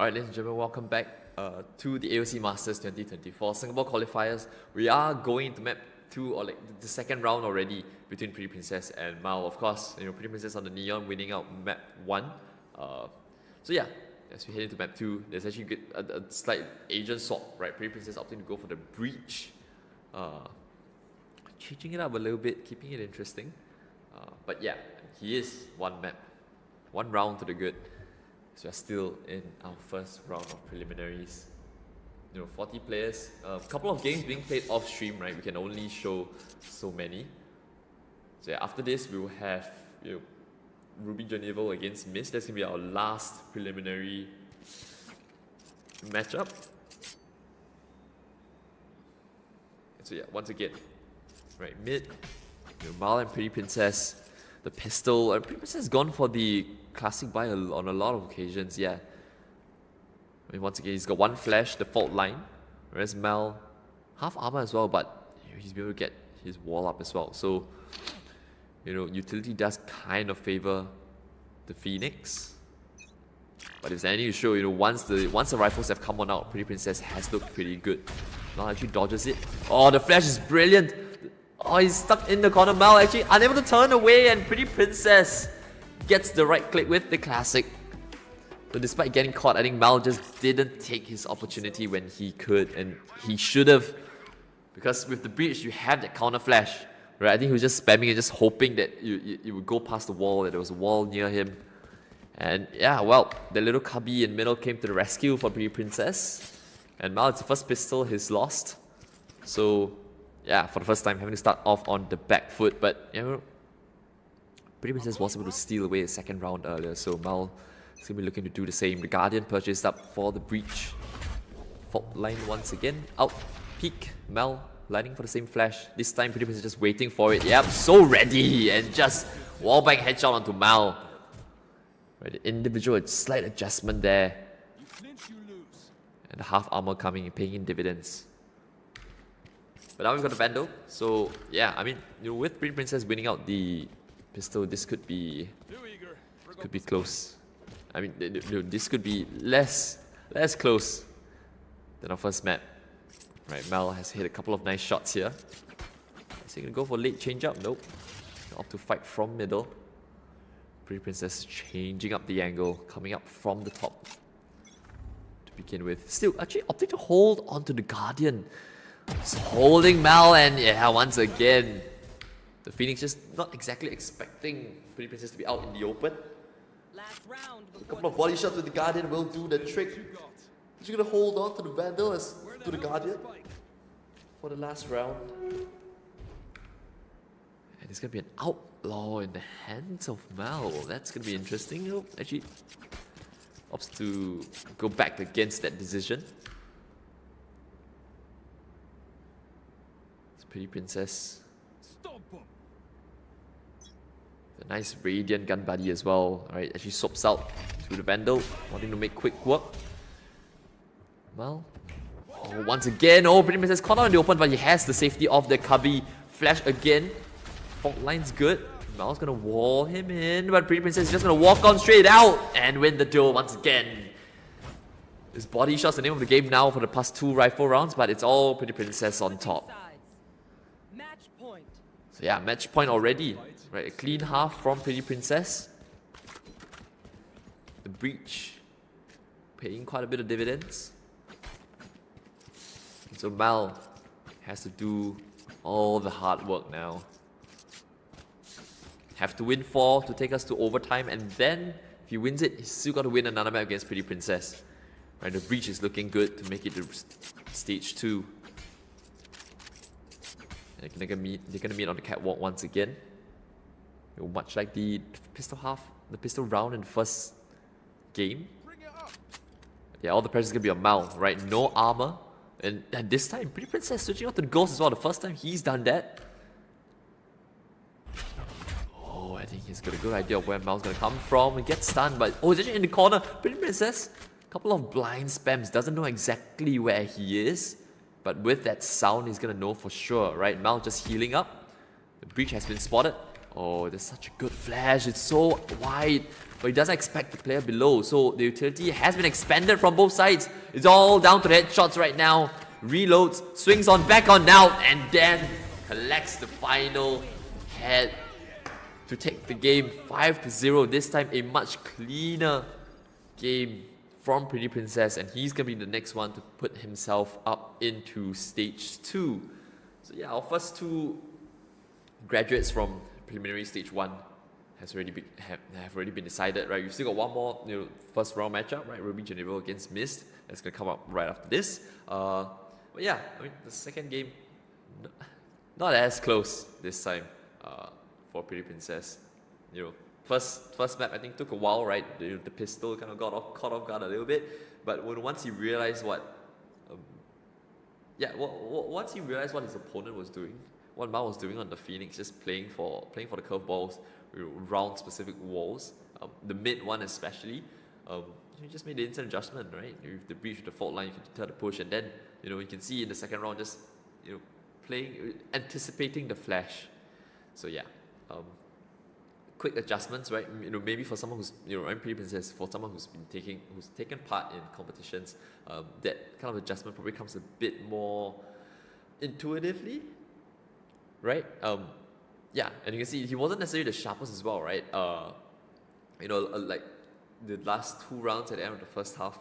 S1: Alright, ladies and gentlemen, welcome back to the AOC Masters 2024 Singapore qualifiers. We are going to map 2, or like the second round already, between Pretty Princess and Mal. Of course, Pretty Princess on the Neon winning out map 1. So yeah, as we head into map 2, there's actually a slight agent swap, right? Pretty Princess opting to go for the breach. Changing it up a little bit, keeping it interesting. But yeah, he is one round to the good. So we're still in our first round of preliminaries. 40 players. A couple of games being played off stream, right? We can only show so many. So yeah, after this, we will have Ruby Geneval against Mist. That's gonna be our last preliminary matchup. And so yeah, once again, right, mid, Mal and Pretty Princess. The pistol, Pretty Princess has gone for the classic buy on a lot of occasions, yeah. I mean, once again, he's got one flash, the fault line, whereas Mal, half armor as well, but he's been able to get his wall up as well. So, utility does kind of favor the Phoenix. But if there's anything to show, once the rifles have come on out, Pretty Princess has looked pretty good. Mal actually dodges it. Oh, the flash is brilliant! Oh, he's stuck in the corner. Mal actually unable to turn away, and Pretty Princess gets the right click with the classic. But despite getting caught, I think Mal just didn't take his opportunity when he could, and he should have. Because with the breach, you have that counter flash, right? I think he was just spamming and just hoping that you would go past the wall, that there was a wall near him. And yeah, well, the little cubby in middle came to the rescue for Pretty Princess. And Mal, it's the first pistol he's lost. So yeah, for the first time, having to start off on the back foot. But, Pretty Princess was able to steal away a second round earlier. So Mal is going to be looking to do the same. The Guardian purchased up for the breach. Fault line once again. Out. Peek. Mal lining for the same flash. This time, Pretty Princess just waiting for it. Yep, so ready. And just wallbang headshot onto Mal. Right, the individual slight adjustment there. And the half armor coming and paying in dividends. But now we've got the Vandal, so yeah, I mean, with Pretty Princess winning out the pistol, this could be close. I mean, this could be less close than our first map. Right, Mal has hit a couple of nice shots here. Is he gonna go for late change up? Nope. Opt to fight from middle. Pretty Princess changing up the angle, coming up from the top to begin with. Still, actually opting to hold onto the Guardian. Just holding Mal, and yeah, once again, the Phoenix just not exactly expecting Pretty Princess to be out in the open. A couple of body shots with the Guardian will do the trick. He's gonna hold on to the Vandal as to the Guardian for the last round. And it's gonna be an outlaw in the hands of Mal. That's gonna be interesting. Oh, actually opts to go back against that decision. Pretty Princess. The nice Radiant gun buddy as well. Alright, as she swaps out to the Vandal, wanting to make quick work. Well, once again, Pretty Princess caught out in the open, but he has the safety of the cubby. Flash again. Fault line's good. Mal's gonna wall him in, but Pretty Princess is just gonna walk on straight out and win the duel once again. This body shot's the name of the game now for the past 2 rifle rounds, but it's all Pretty Princess on top. So yeah, match point already. Right, a clean half from Pretty Princess. The breach paying quite a bit of dividends. And so Mal has to do all the hard work now. Have to win 4 to take us to overtime, and then if he wins it, he's still got to win another map against Pretty Princess. Right, the breach is looking good to make it to stage 2. They're gonna meet on the catwalk once again. Much like the pistol round in the first game. Yeah, all the pressure's gonna be on Mal, right? No armor. And this time, Pretty Princess switching out to the Ghost as well. The first time he's done that. Oh, I think he's got a good idea of where Mal's gonna come from and get stunned, but he's actually in the corner. Pretty Princess, couple of blind spams, doesn't know exactly where he is. But with that sound, he's gonna know for sure, right? Mal just healing up. The breach has been spotted. Oh, there's such a good flash. It's so wide, but he doesn't expect the player below. So the utility has been expanded from both sides. It's all down to the headshots right now. Reloads, swings on back on now, and then collects the final head to take the game 5-0. This time a much cleaner game from Pretty Princess, and he's gonna be the next one to put himself up into stage 2. So yeah, our first two graduates from preliminary stage 1 have already been decided, right? We've still got one more, first round matchup, right? Ruby Geneva against Mist. That's gonna come up right after this. But yeah, I mean the second game, not as close this time for Pretty Princess. First map I think took a while, right? The pistol kind of caught off guard a little bit, but once he realized once he realized what his opponent was doing, what Mao was doing on the Phoenix, just playing for the curveballs, round specific walls, the mid one especially, he just made the instant adjustment, right? With the breach of the fault line, you can deter the push, and then you can see in the second round just anticipating the flash. So yeah. Quick adjustments, right? Maybe for someone who's I'm Pretty Princess, for someone who's taken part in competitions, that kind of adjustment probably comes a bit more intuitively, right? Yeah, and you can see he wasn't necessarily the sharpest as well, right? Like the last 2 rounds at the end of the first half,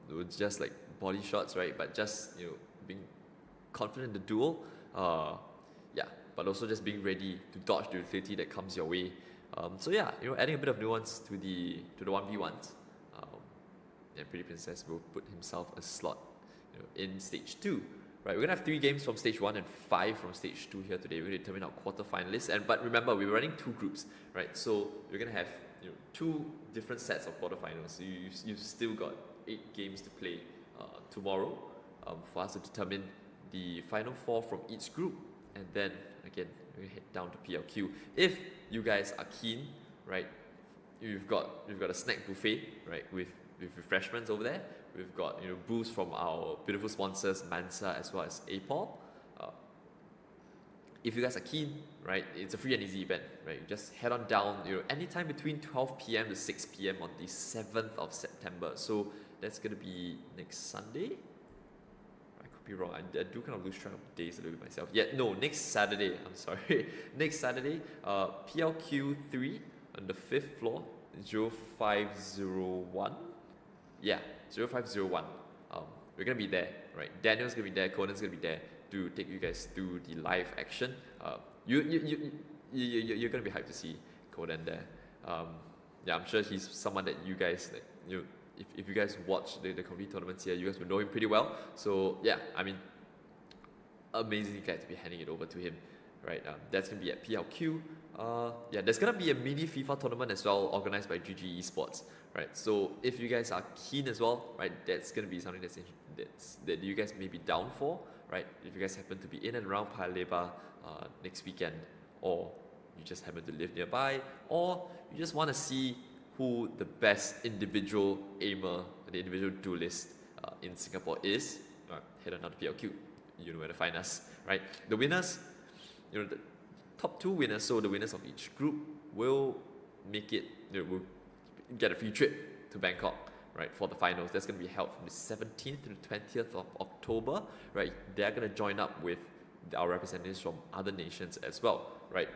S1: it was just like body shots, right? But just being confident in the duel, but also just being ready to dodge the utility that comes your way. So yeah, adding a bit of nuance to the 1v1s, and Pretty Princess will put himself a slot, in stage 2. Right, we're gonna have 3 games from stage 1 and 5 from stage 2 here today. We're gonna determine our quarterfinalists, but remember we're running 2 groups, right? So we're gonna have 2 different sets of quarterfinals. So you've still got 8 games to play tomorrow for us to determine the final 4 from each group, and then again we head down to PLQ. If you guys are keen, right, we've got a snack buffet, right, with refreshments over there. We've got booze from our beautiful sponsors Mansa as well as APOL. If you guys are keen, right, it's a free and easy event, right? You just head on down, anytime between 12 p.m. to 6 p.m. on the 7th of September. So that's gonna be next Sunday. I could be wrong. I do kind of lose track of days a little bit myself. No, next Saturday. I'm sorry. Next Saturday, PLQ 3 on the 5th floor, 0501. Yeah, 0501. We're gonna be there, right? Daniel's gonna be there, Conan's gonna be there to take you guys through the live action. You're gonna be hyped to see Conan there. I'm sure he's someone that you guys if you guys watch the complete tournaments here, you guys will know him pretty well. So yeah, I mean, amazingly glad to be handing it over to him, right? That's gonna be at PLQ. There's gonna be a mini FIFA tournament as well, organized by GG Esports, right? So if you guys are keen as well, right, that's gonna be something that you guys may be down for, right? If you guys happen to be in and around Paya Lebar next weekend, or you just happen to live nearby, or you just want to see who the best individual aimer, the individual duelist in Singapore is, head on down to PLQ. You know where to find us, right? The winners, the top 2 winners, so the winners of each group will make it, will get a free trip to Bangkok, right, for the finals. That's going to be held from the 17th to the 20th of October, right? They're going to join up with our representatives from other nations as well, right?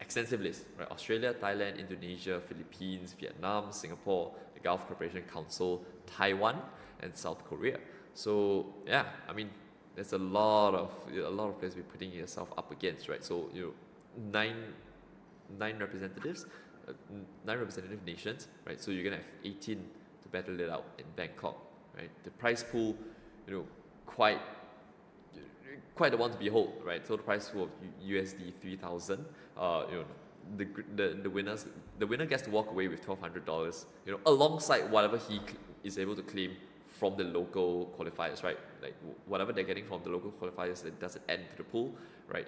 S1: Extensive list, right? Australia, Thailand, Indonesia, Philippines, Vietnam, Singapore, the Gulf Cooperation Council, Taiwan, and South Korea. So yeah, I mean, there's a lot of players we're putting yourself up against, right? So 9 representatives, 9 representative nations, right? So you're gonna have 18 to battle it out in Bangkok, right? The prize pool, quite the one to behold, right? So the prize pool of USD 3,000. The winner gets to walk away with $1,200, alongside whatever he is able to claim from the local qualifiers, right? Like whatever they're getting from the local qualifiers that doesn't add to the pool, right?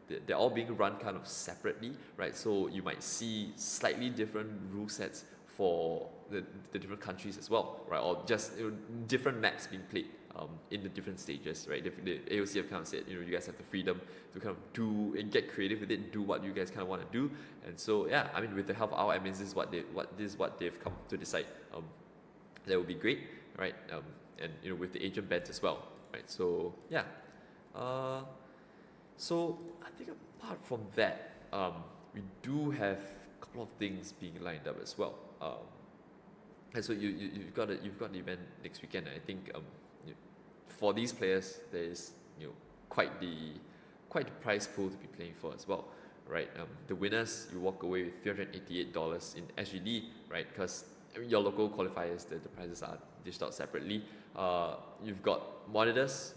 S1: They're all being run kind of separately, right? So you might see slightly different rule sets for the different countries as well, right? Or just different maps being played in the different stages, right? The AOC have kind of said, you guys have the freedom to kind of do and get creative with it, do what you guys kind of want to do. And so, yeah, I mean, with the help of our admins, this is what they've come to decide. That would be great, right? And with the agent bans as well, right? So yeah. So I think apart from that, we do have a couple of things being lined up as well. And so you've got the event next weekend. And I think for these players, there is quite the prize pool to be playing for as well, right? The winners, you walk away with $388 in SGD, right? Because your local qualifiers, the prizes are dished out separately. You've got monitors.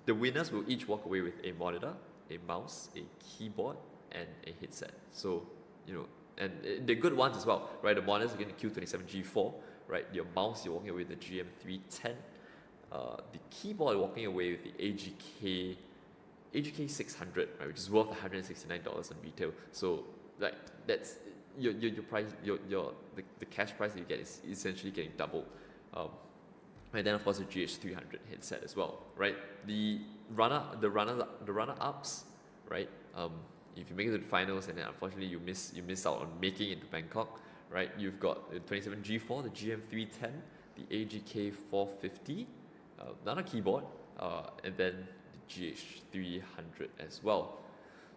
S1: The winners will each walk away with a monitor, a mouse, a keyboard, and a headset. So and the good ones as well, right? The monitors are getting the Q27G4, right? Your mouse, you're walking away with the GM310. The keyboard, you're walking away with the AGK 600, right? Which is worth $169 on retail. So like that's your price, the cash price that you get is essentially getting doubled. And then of course the GH300 headset as well, right? The runner-ups, right? If you make it to the finals and then unfortunately you miss out on making it to Bangkok, right? You've got the 27G4, the GM310, the AGK 450, another keyboard, and then the GH300 as well.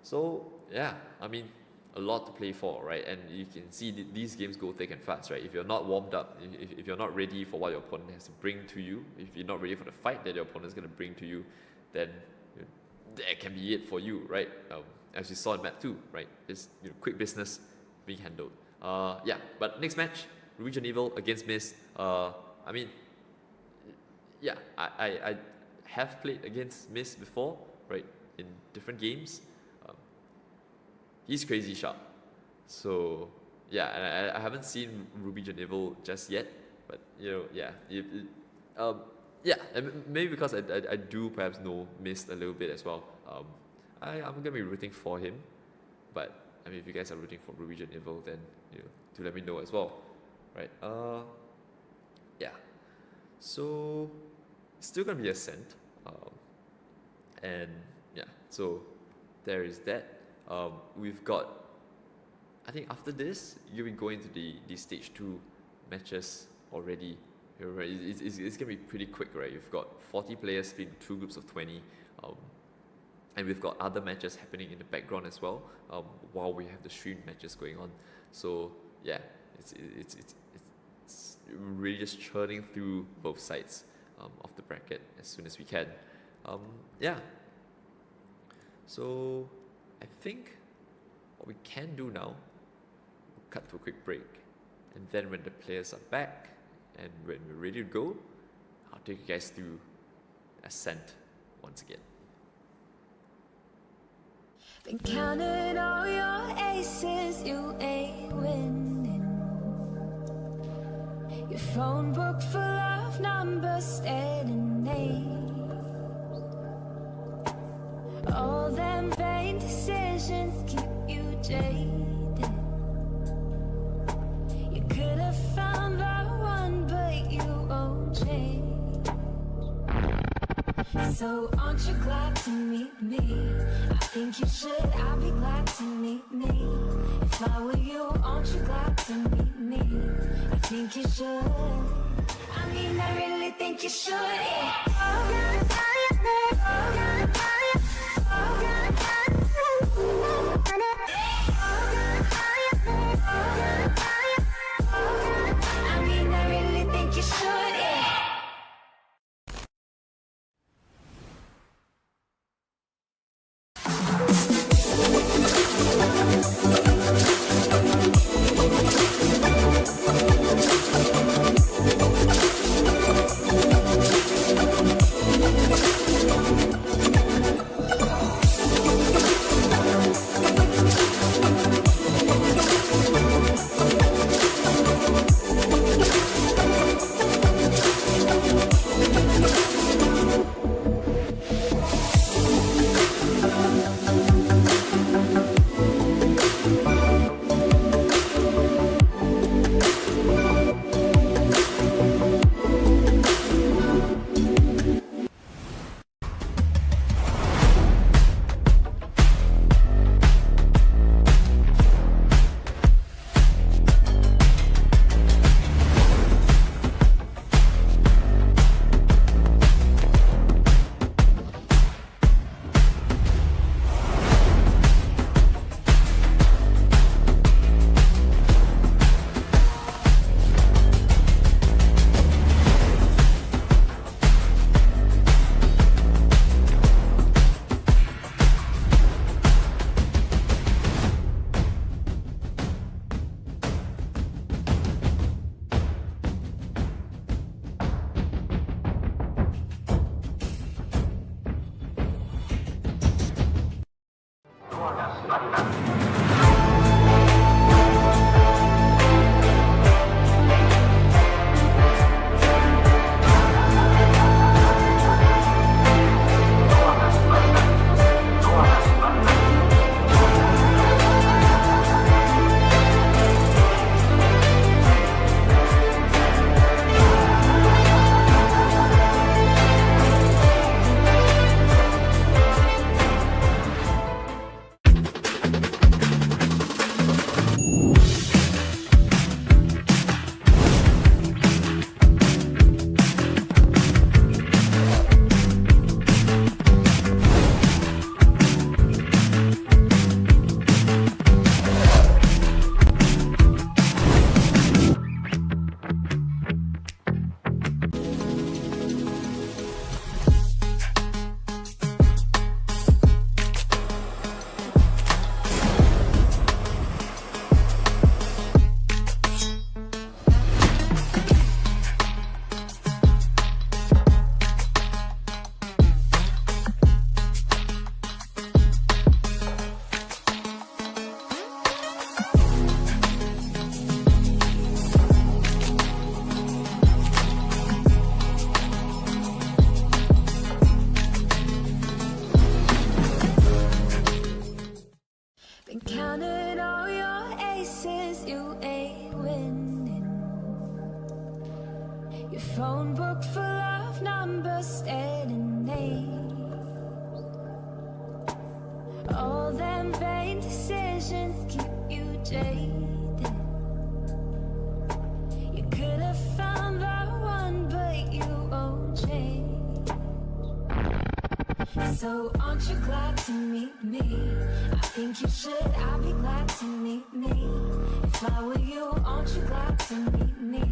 S1: So yeah, I mean, a lot to play for, right? And you can see these games go thick and fast, right? If you're not warmed up, if you're not ready for what your opponent has to bring to you, if you're not ready for the fight that your opponent is going to bring to you, then that can be it for you, right? As we saw in map 2, right? It's quick business being handled. Yeah, but next match, Region Evil against Mist. I mean, yeah, I have played against Mist before, right? In different games. He's crazy sharp. So yeah, and I haven't seen Ruby Genevil just yet, but yeah, yeah, and maybe because I do perhaps know Mist a little bit as well. I'm gonna be rooting for him, but I mean, if you guys are rooting for Ruby Genevil, then do let me know as well, right? Yeah. So it's still gonna be Ascent, and yeah, so there is that. We've got, I think after this, you'll be going to the stage 2 matches already. It's gonna be pretty quick, right? You've got 40 players split in 2 groups of 20, and we've got other matches happening in the background as well, while we have the stream matches going on. So yeah, it's really just churning through both sides of the bracket as soon as we can. Yeah. So I think what we can do now, we'll cut to a quick break, and then when the players are back and when we're ready to go, I'll take you guys through Ascent once again.
S3: Been counting all your aces, you ain't winning. Your phone book full of numbers, staring names. All them vain decisions keep you jaded. You could have found the one, but you won't change. So aren't you glad to meet me? I think you should, I'll be glad to meet me. If I were you, aren't you glad to meet me? I think you should. I mean, I really think you should, yeah. I mean, I really think you should, yeah. Your phone book full of numbers, staring names. All them vain decisions keep you jaded. You could have found the one, but you won't change. So aren't you glad to meet me? I think you should, I'll be glad to meet me. If I were you, aren't you glad to meet me?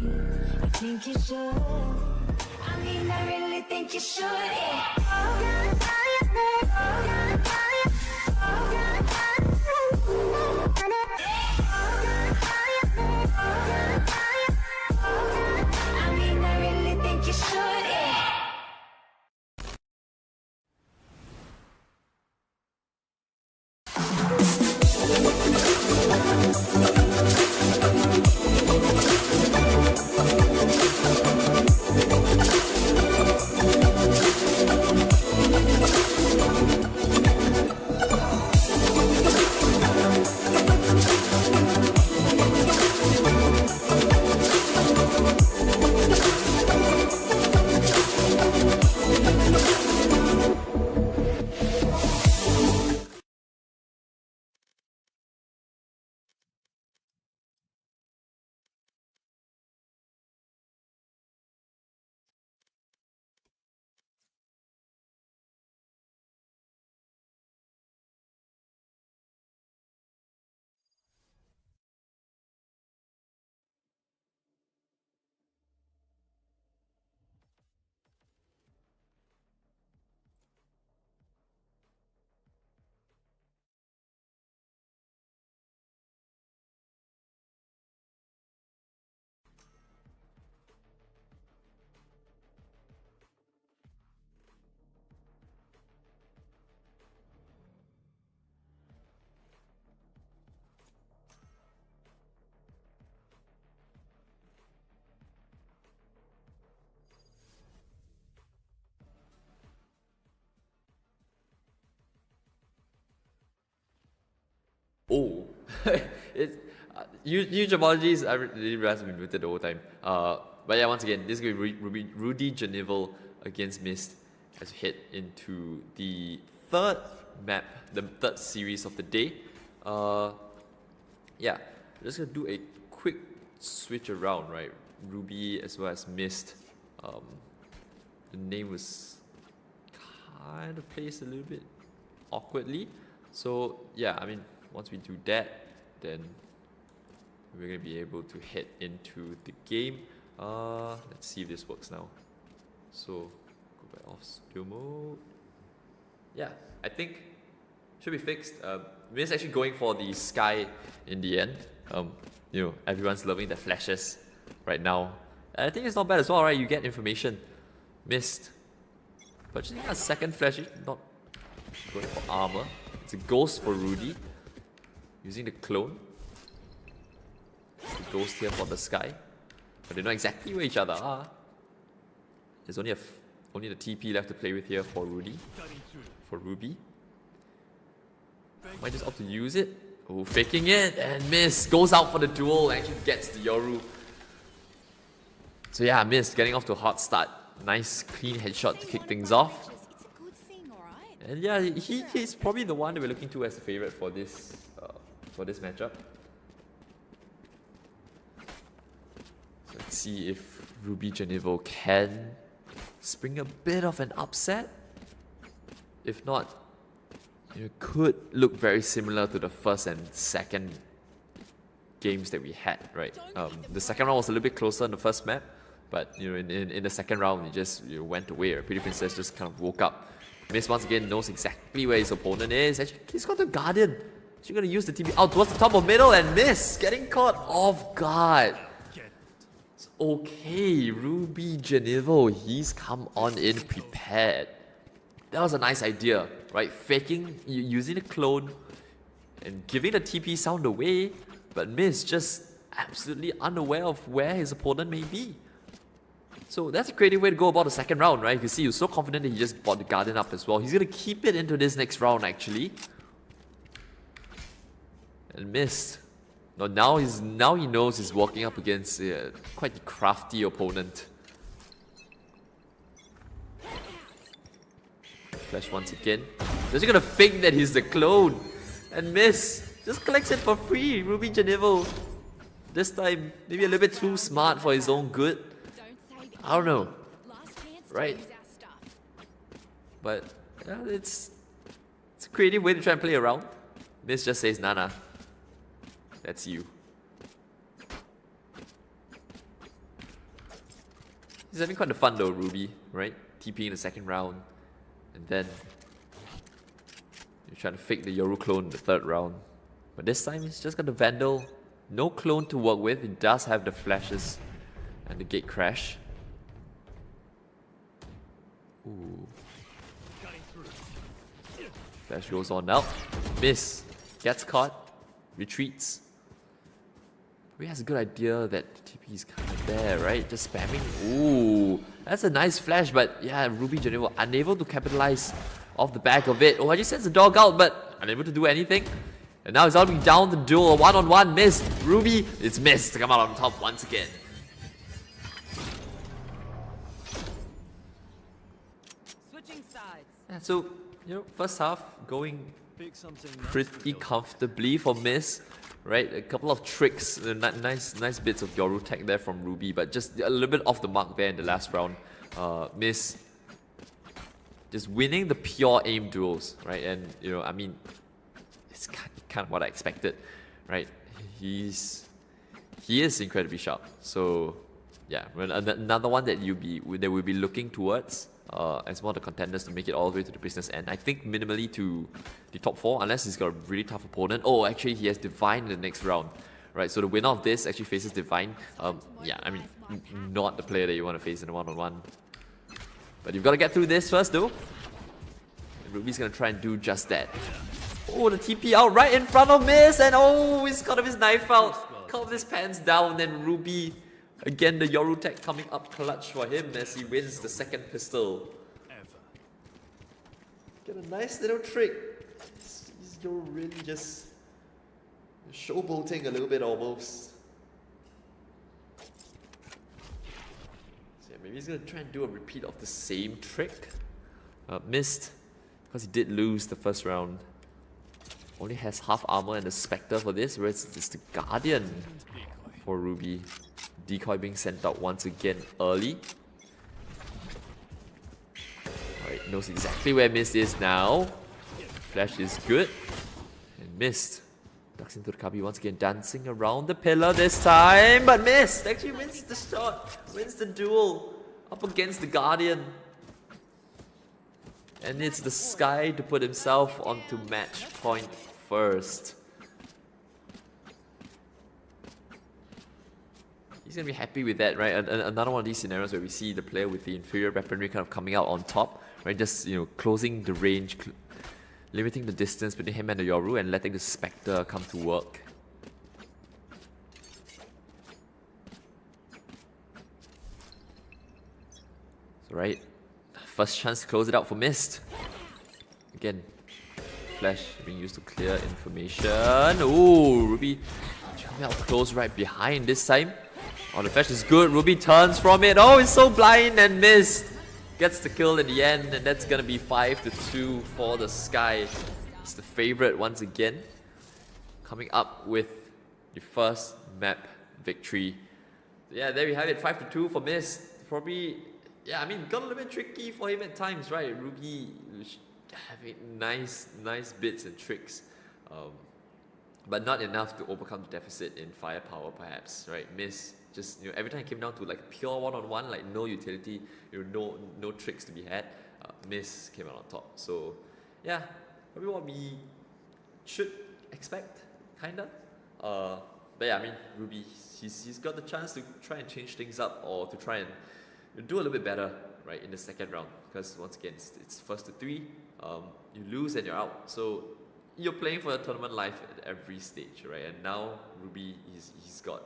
S3: I think you should. I mean, I really think you should, yeah. I mean, I really think you should, yeah.
S1: Oh, it's huge apologies. I didn't realize I've been muted the whole time. But yeah, once again, this is going to be Rudy Janivel against Mist as we head into the third map, the third series of the day. Yeah, I'm just gonna do a quick switch around, right? Ruby as well as Mist. The name was kind of placed a little bit awkwardly. So yeah, I mean, once we do that, then we're gonna be able to head into the game. Let's see if this works now. So go back off studio mode. Yeah, I think should be fixed. We're actually going for the sky in the end. You know, everyone's loving the flashes right now. And I think it's not bad as well, right? You get information. Missed. Purchasing a second flash, not going for armor. It's a ghost for Rudy. Using the clone. The ghost here for the sky. But they know exactly where each other are. There's only the TP left to play with here for Rudy. For Ruby. Might just opt to use it. Oh, faking it and miss. Goes out for the duel and actually gets the Yoru. So yeah, missed. Getting off to a hot start. Nice clean headshot to kick things off. And yeah, he's probably the one that we're looking to as the favorite for this matchup. So let's see if Ruby Janivel can spring a bit of an upset. If not, it could look very similar to the first and second games that we had, right? The second round was a little bit closer in the first map, but you know, in the second round, it just went away. Right? Pretty Princess just kind of woke up. Miss once again knows exactly where his opponent is. Actually, he's got the Guardian. She's gonna use the TP out towards the top of middle and miss, getting caught off guard. It's okay, Ruby Janivel, he's come on in prepared. That was a nice idea, right? Faking, using a clone and giving the TP sound away, but Miss just absolutely unaware of where his opponent may be. So that's a creative way to go about the second round, right? You can see he was so confident that he just bought the Guardian up as well. He's going to keep it into this next round, actually. And missed. Now he knows he's walking up against quite the crafty opponent. flash once again. Just gonna think that he's the clone and miss. Just collects it for free. Ruby Genevo. This time, maybe a little bit too smart for his own good. I don't know. Right? But yeah, it's a creative way to try and play around. Miss just says, Nana, that's you. He's having quite a fun though, Ruby, right? TP in the second round. And then you're trying to fake the Yoru clone in the third round. But this time he's just got the Vandal. No clone to work with. He does have the flashes and the gate crash. Ooh. Flash goes on now. Miss. Gets caught. Retreats. He has a good idea that TP is kind of there, right? Just spamming. Ooh. That's a nice flash, but yeah, Ruby Genevo unable to capitalize off the back of it. Oh, I just sends the dog out, but unable to do anything. And now he's already down the duel. One-on-one miss. Ruby, it's missed to come out on top once again.
S5: Switching sides.
S1: Yeah, so, you know, first half going pretty comfortably for Miss. Right, a couple of tricks, nice bits of Yoru tech there from Ruby, but just a little bit off the mark there in the last round. Miss just winning the pure aim duels, right? And you know, I mean, it's kind of what I expected, right? He is incredibly sharp. So yeah, another one that we'll be looking towards as one of the contenders to make it all the way to the business end. I think minimally to the top 4, unless he's got a really tough opponent. Oh, actually he has Divine in the next round, right? So the winner of this actually faces Divine. Yeah, I mean, not the player that you want to face in a one-on-one. But you've got to get through this first though. And Ruby's gonna try and do just that. Oh, the TP out right in front of Miss, and oh, he's got his knife out, caught his pants down, and Ruby, again the Yoru tech coming up clutch for him as he wins the second pistol. Get a nice little trick. You're really just showboating a little bit almost. So yeah, maybe he's gonna try and do a repeat of the same trick. Missed, because he did lose the first round. Only has half armor and the Spectre for this, whereas it's the Guardian for Ruby. Decoy being sent out once again early. Alright, knows exactly where Mist is now. Flash is good. And Mist ducks into the cubby once again, dancing around the pillar this time. But Mist actually wins the shot, wins the duel up against the Guardian. And it's the Sky to put himself onto match point first. He's gonna be happy with that, right? Another one of these scenarios where we see the player with the inferior weaponry kind of coming out on top, right? Just, you know, closing the range, limiting the distance between him and the Yoru, and letting the Spectre come to work. So, right, first chance to close it out for Mist. Again, flash being used to clear information. Ooh, Ruby coming out close right behind this time. Oh, the flash is good. Ruby turns from it. Oh, it's so blind and missed. Gets the kill in the end, and that's gonna be 5-2 for the Sky. It's the favorite once again. Coming up with the first map victory. Yeah, there we have it. 5-2 for Mist. Probably, yeah, I mean, got a little bit tricky for him at times, right? Ruby having nice bits and tricks. But not enough to overcome the deficit in firepower, perhaps, right? Miss just, you know, every time it came down to like pure one-on-one, like no utility, you know, no tricks to be had. Miss came out on top. So yeah, probably what we should expect, kinda. But yeah, I mean, Ruby, he's got the chance to try and change things up, or to try and do a little bit better, right, in the second round. Because once again, it's first to 3. You lose and you're out. So you're playing for a tournament life at every stage, right? And now Ruby, he's got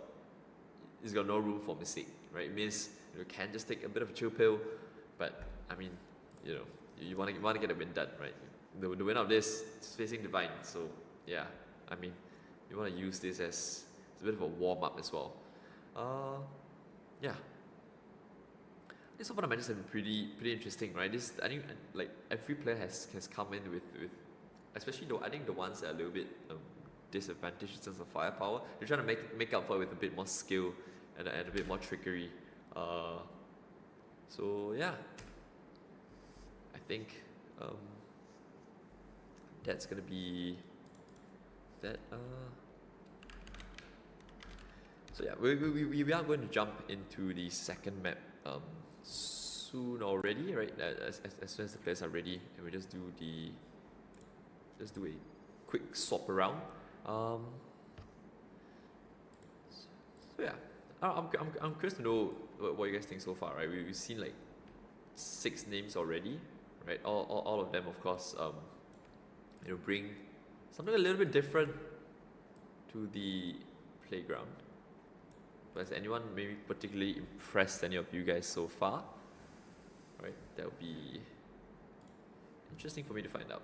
S1: no room for mistake, right? Miss, you know, can just take a bit of a chill pill, but I mean, you know, you want to get a win done, right? The winner of this is facing Divine, so yeah, I mean, you want to use this as a bit of a warm up as well. Yeah. These open matches have been pretty interesting, right? This, I think, like every player has come in with especially though I think the ones that are a little bit disadvantaged in terms of firepower, they're trying to make up for it with a bit more skill and a bit more trickery. So yeah, I think that's gonna be that. So yeah, we are going to jump into the second map soon already, right? As soon as the players are ready, and we just do a quick swap around. So yeah, I'm curious to know what you guys think so far, right? We've seen like 6 names already, right? All of them, of course, bring something a little bit different to the playground. But has anyone maybe particularly impressed any of you guys so far? Right, that would be interesting for me to find out.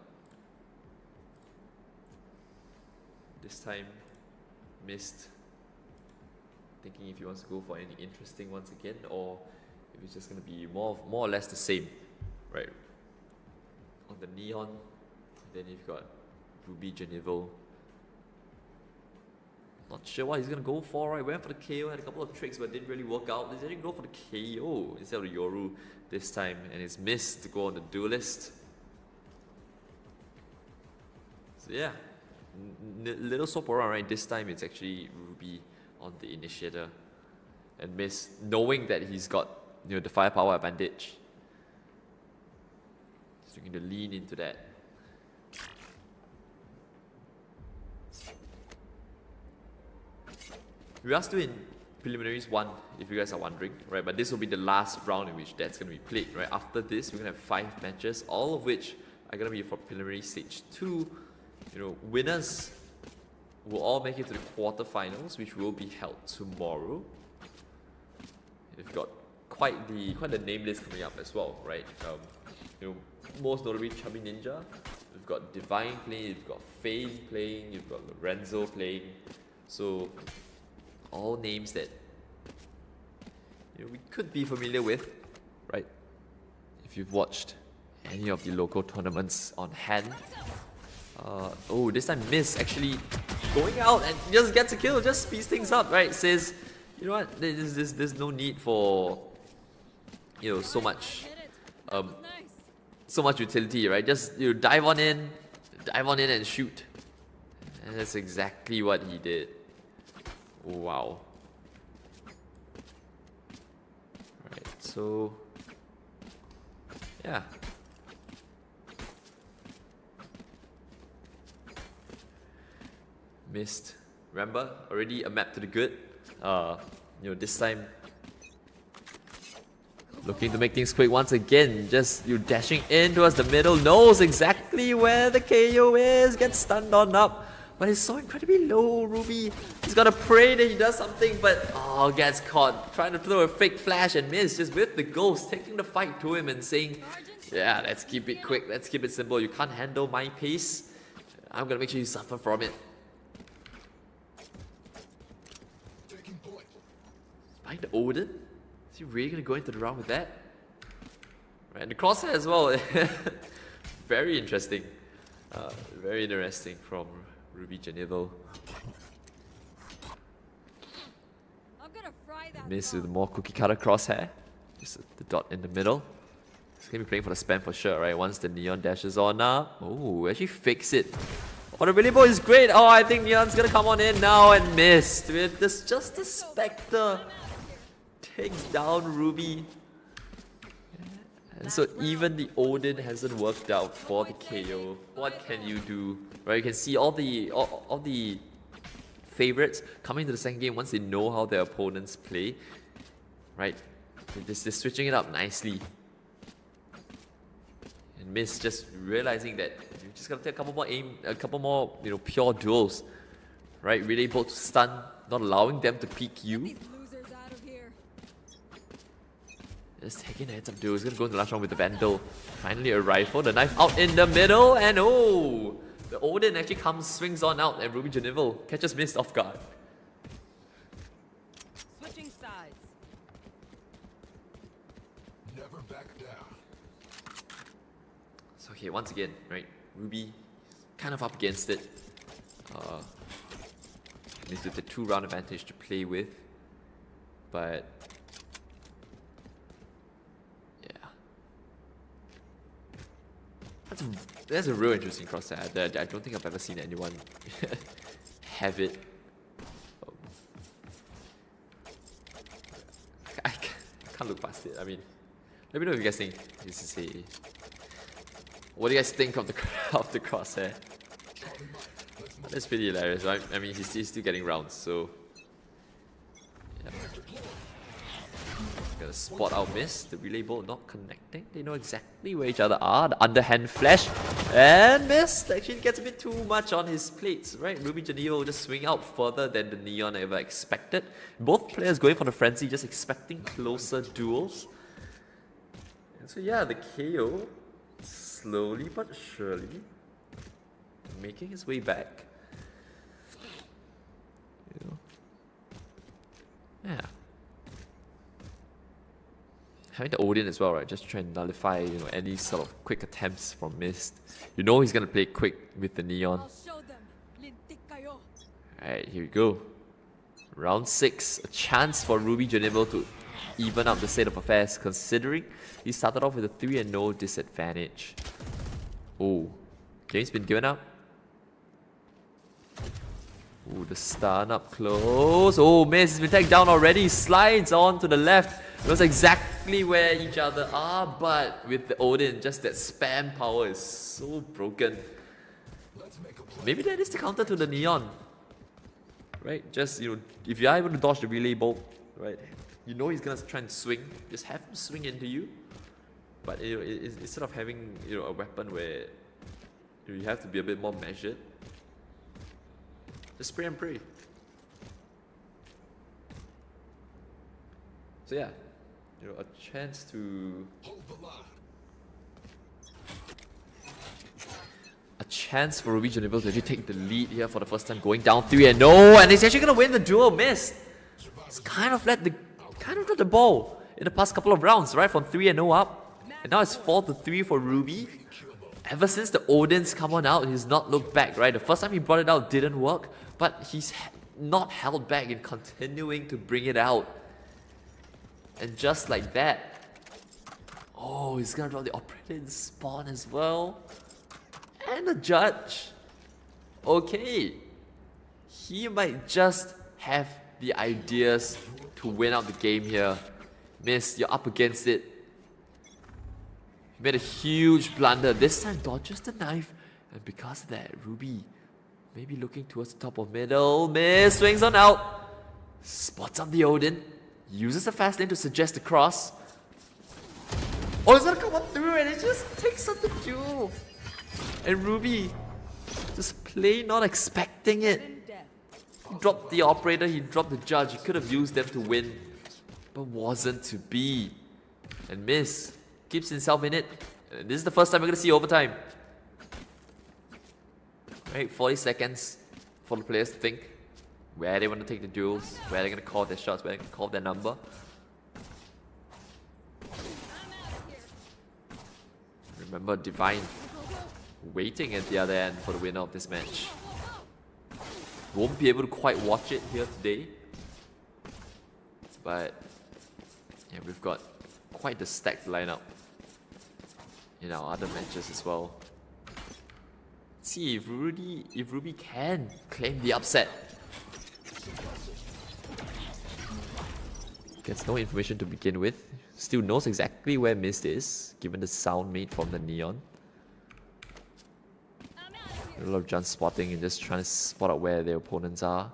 S1: This time, Mist thinking if he wants to go for any interesting ones again, or if it's just going to be more or less the same, right? On the Neon, then you've got Ruby Genival. Not sure what he's going to go for, right? Went for the KO, had a couple of tricks but didn't really work out. He didn't go for the KO instead of the Yoru this time, and it's missed to go on the Duelist. So yeah, little swap around, right? This time it's actually Ruby on the Initiator, and Miss knowing that he's got the firepower advantage. He's looking to lean into that. We are still in Preliminaries 1, if you guys are wondering, right? But this will be the last round in which that's going to be played, right? After this, we're going to have 5 matches, all of which are going to be for Preliminary Stage 2. Winners will all make it to the quarterfinals, which will be held tomorrow. We've got quite the name list coming up as well, right? Most notably Chubby Ninja. We've got Divine playing, you've got Fane playing, you've got Lorenzo playing. So all names that we could be familiar with, right? If you've watched any of the local tournaments on hand. Oh, this time Miss actually going out and just gets a kill, just speeds things up, right? Says, you know what? There's no need for so much utility, right? Just dive on in and shoot, and that's exactly what he did. Wow. Right, so yeah. Missed. Remember, already a map to the good. This time looking to make things quick once again. Just dashing in towards the middle, knows exactly where the KO is, gets stunned on up. But it's so incredibly low, Ruby. He's gotta pray that he does something, but gets caught. Trying to throw a fake flash and Miss just with the ghost, taking the fight to him and saying, yeah, let's keep it quick, let's keep it simple. You can't handle my pace. I'm gonna make sure you suffer from it. Find the Odin? Is he really gonna go into the round with that? Right, and the crosshair as well. Very interesting. Very interesting from Ruby Genival. Miss with more cookie cutter crosshair. Just the dot in the middle. He's gonna be playing for the spam for sure, right? Once the Neon dashes on up. Oh, actually fix it. Oh, the Billy Boy is great. Oh, I think Neon's gonna come on in now and missed with this. Just the Spectre takes down Ruby. And so even the Odin hasn't worked out for the KO. What can you do? Right, you can see all the favorites coming to the second game once they know how their opponents play. Right, they're switching it up nicely. And Miss just realizing that you just gotta take a couple more pure duels. Right, really able to stun, not allowing them to peek you. Just taking a heads up duel. He's gonna go in the last round with the Vandal. Finally a rifle, the knife out in the middle, and the Odin actually swings on out, and Ruby Genival catches Mist off guard.
S5: Switching sides.
S2: Never back down.
S1: So okay, once again, right, Ruby kind of up against it. At least with the 2-round advantage to play with. But yeah. That's a real interesting crosshair. I don't think I've ever seen anyone have it. I can't look past it. I mean, let me know if you guys think this is a. What do you guys think of the of the crosshair? That's pretty hilarious, right? I mean, he's still getting rounds, so yeah. Gonna spot out miss. The relay bolt not connecting. They know exactly where each other are. The underhand flash and missed. Actually gets a bit too much on his plates, right? Ruby Geneva will just swing out further than the Neon ever expected. Both players going for the frenzy, just expecting closer duels. And so yeah, the KO slowly but surely making his way back. Yeah. Having the Odin as well, right? Just try and nullify, any sort of quick attempts from Mist. You know he's gonna play quick with the Neon.
S4: I'll show them. Lintik kayo.
S1: Alright, here we go. Round 6. A chance for Ruby Geneva to even up the state of affairs, considering he started off with a 3-0 disadvantage. Oh, game's been given up. Ooh, the stun up close. Oh, Miz has been taken down already. Slides on to the left. Knows exactly where each other are, but with the Odin, just that spam power is so broken. Maybe that is the counter to the Neon. Right? Just, if you're able to dodge the relay bolt, right? You know he's gonna try and swing. Just have him swing into you. But instead of having a weapon where you have to be a bit more measured, just spray and pray. So yeah, a chance to for Ruby Geneva to actually take the lead here for the first time, going down 3-0, and he's actually gonna win the duel. Missed. He's kind of dropped the ball in the past couple of rounds, right? From 3-0 up, and now it's 4-3 for Ruby. Ever since the Odins come on out, he's not looked back, right? The first time he brought it out didn't work, but he's not held back in continuing to bring it out. And just like that, oh, he's gonna drop the operator in spawn as well. And the judge. Okay. He might just have the ideas to win out the game here. Miss, you're up against it. He made a huge blunder. This time dodges the knife. And because of that, Ruby maybe looking towards the top of middle. Miss swings on out. Spots on the Odin. Uses the fast lane to suggest the cross. Oh, it's gonna come up through and it just takes up the duel. And Ruby just plain not expecting it. He dropped the operator, he dropped the judge. He could have used them to win, but wasn't to be. And Miss keeps himself in it. And this is the first time we're gonna see overtime. Right, 40 seconds for the players to think where they want to take the duels, where they're gonna call their shots, where they're gonna call their number. Remember Divine waiting at the other end for the winner of this match. Won't be able to quite watch it here today, but yeah, we've got quite the stacked lineup in our other matches as well. Let's see if Ruby can claim the upset. Gets no information to begin with. Still knows exactly where Mist is, given the sound made from the Neon. A lot of jump spotting and just trying to spot out where their opponents are.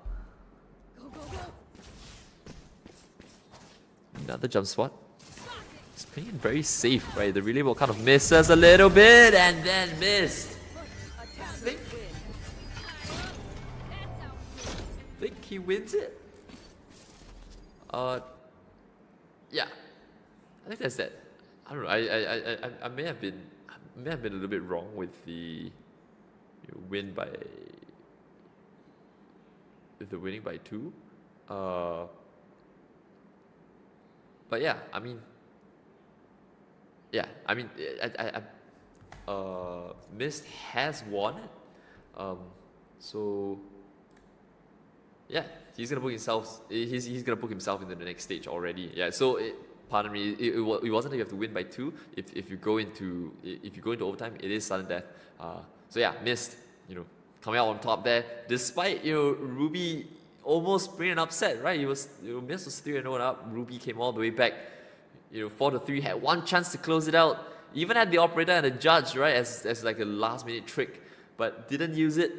S1: Another jump spot. He's playing it very safe, right? The relay will kind of misses a little bit and then missed. Think he wins it? Yeah. I think that's that. I don't know. I may have been a little bit wrong with the win by with the winning by 2. But yeah, I mean, yeah, I mean, Mist has won it. So yeah, he's gonna book himself. He's gonna book himself into the next stage already. Yeah. So pardon me, it wasn't that you have to win by 2. If you go into overtime, it is sudden death. So yeah, Mist, coming out on top there, despite Ruby almost bringing an upset, right? Mist was 3-0 up. Ruby came all the way back. 4-3, had one chance to close it out. Even had the operator and the judge, right, as like a last minute trick, but didn't use it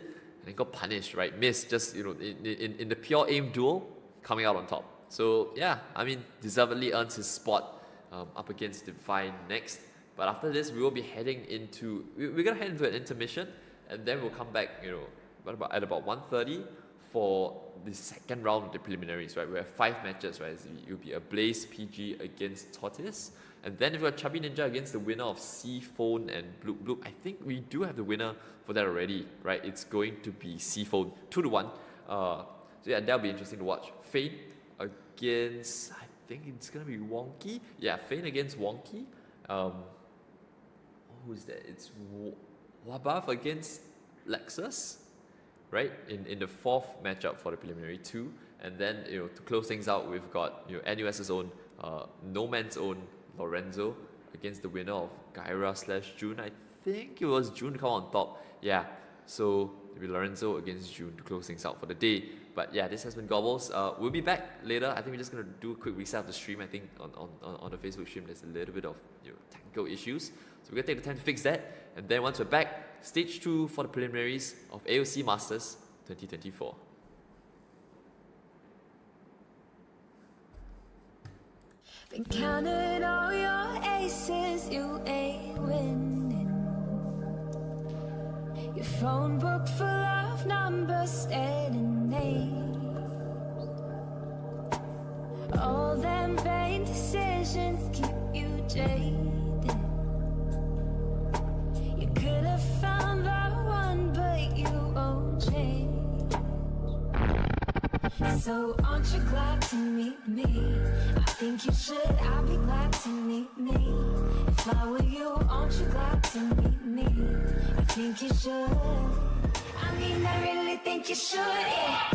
S1: and got punished, right? Mist just in the pure aim duel, coming out on top. So yeah, I mean, deservedly earns his spot up against Divine next. But after this, we will be heading into we're gonna head into an intermission, and then we'll come back, at about 1:30 for the second round of the preliminaries, right? We have 5 matches, right? So it'll be a Blaze PG against Tortoise, and then we've got Chubby Ninja against the winner of Seaphone and Bloop Bloop. I think we do have the winner for that already, right? It's going to be Seaphone 2-1. So yeah, that'll be interesting to watch. Fane against, I think it's gonna be Wonky. Yeah, Fane against Wonky. Who's that? It's Wabaf against Lexus, right? In the 4th matchup for the preliminary 2, and then to close things out, we've got NUS's own, No Man's own Lorenzo against the winner of Gyra/June. I think it was June to come on top. Yeah, so it'll be Lorenzo against June to close things out for the day. But yeah, this has been Gobbles. We'll be back later. I think we're just gonna do a quick reset of the stream. I think on the Facebook stream there's a little bit of technical issues, so we're gonna take the time to fix that. And then once we're back, stage 2 for the preliminaries of AOC Masters 2024.
S3: Been counting all your aces, you ain't winning. Your phone book full of numbers and names. All them vain decisions keep you jaded. You could have found the one, but you won't change. So aren't you glad to meet me? I think you should, I'd be glad to meet me. If I were you, aren't you glad to meet me? I think you should. I mean, I really think you should, yeah.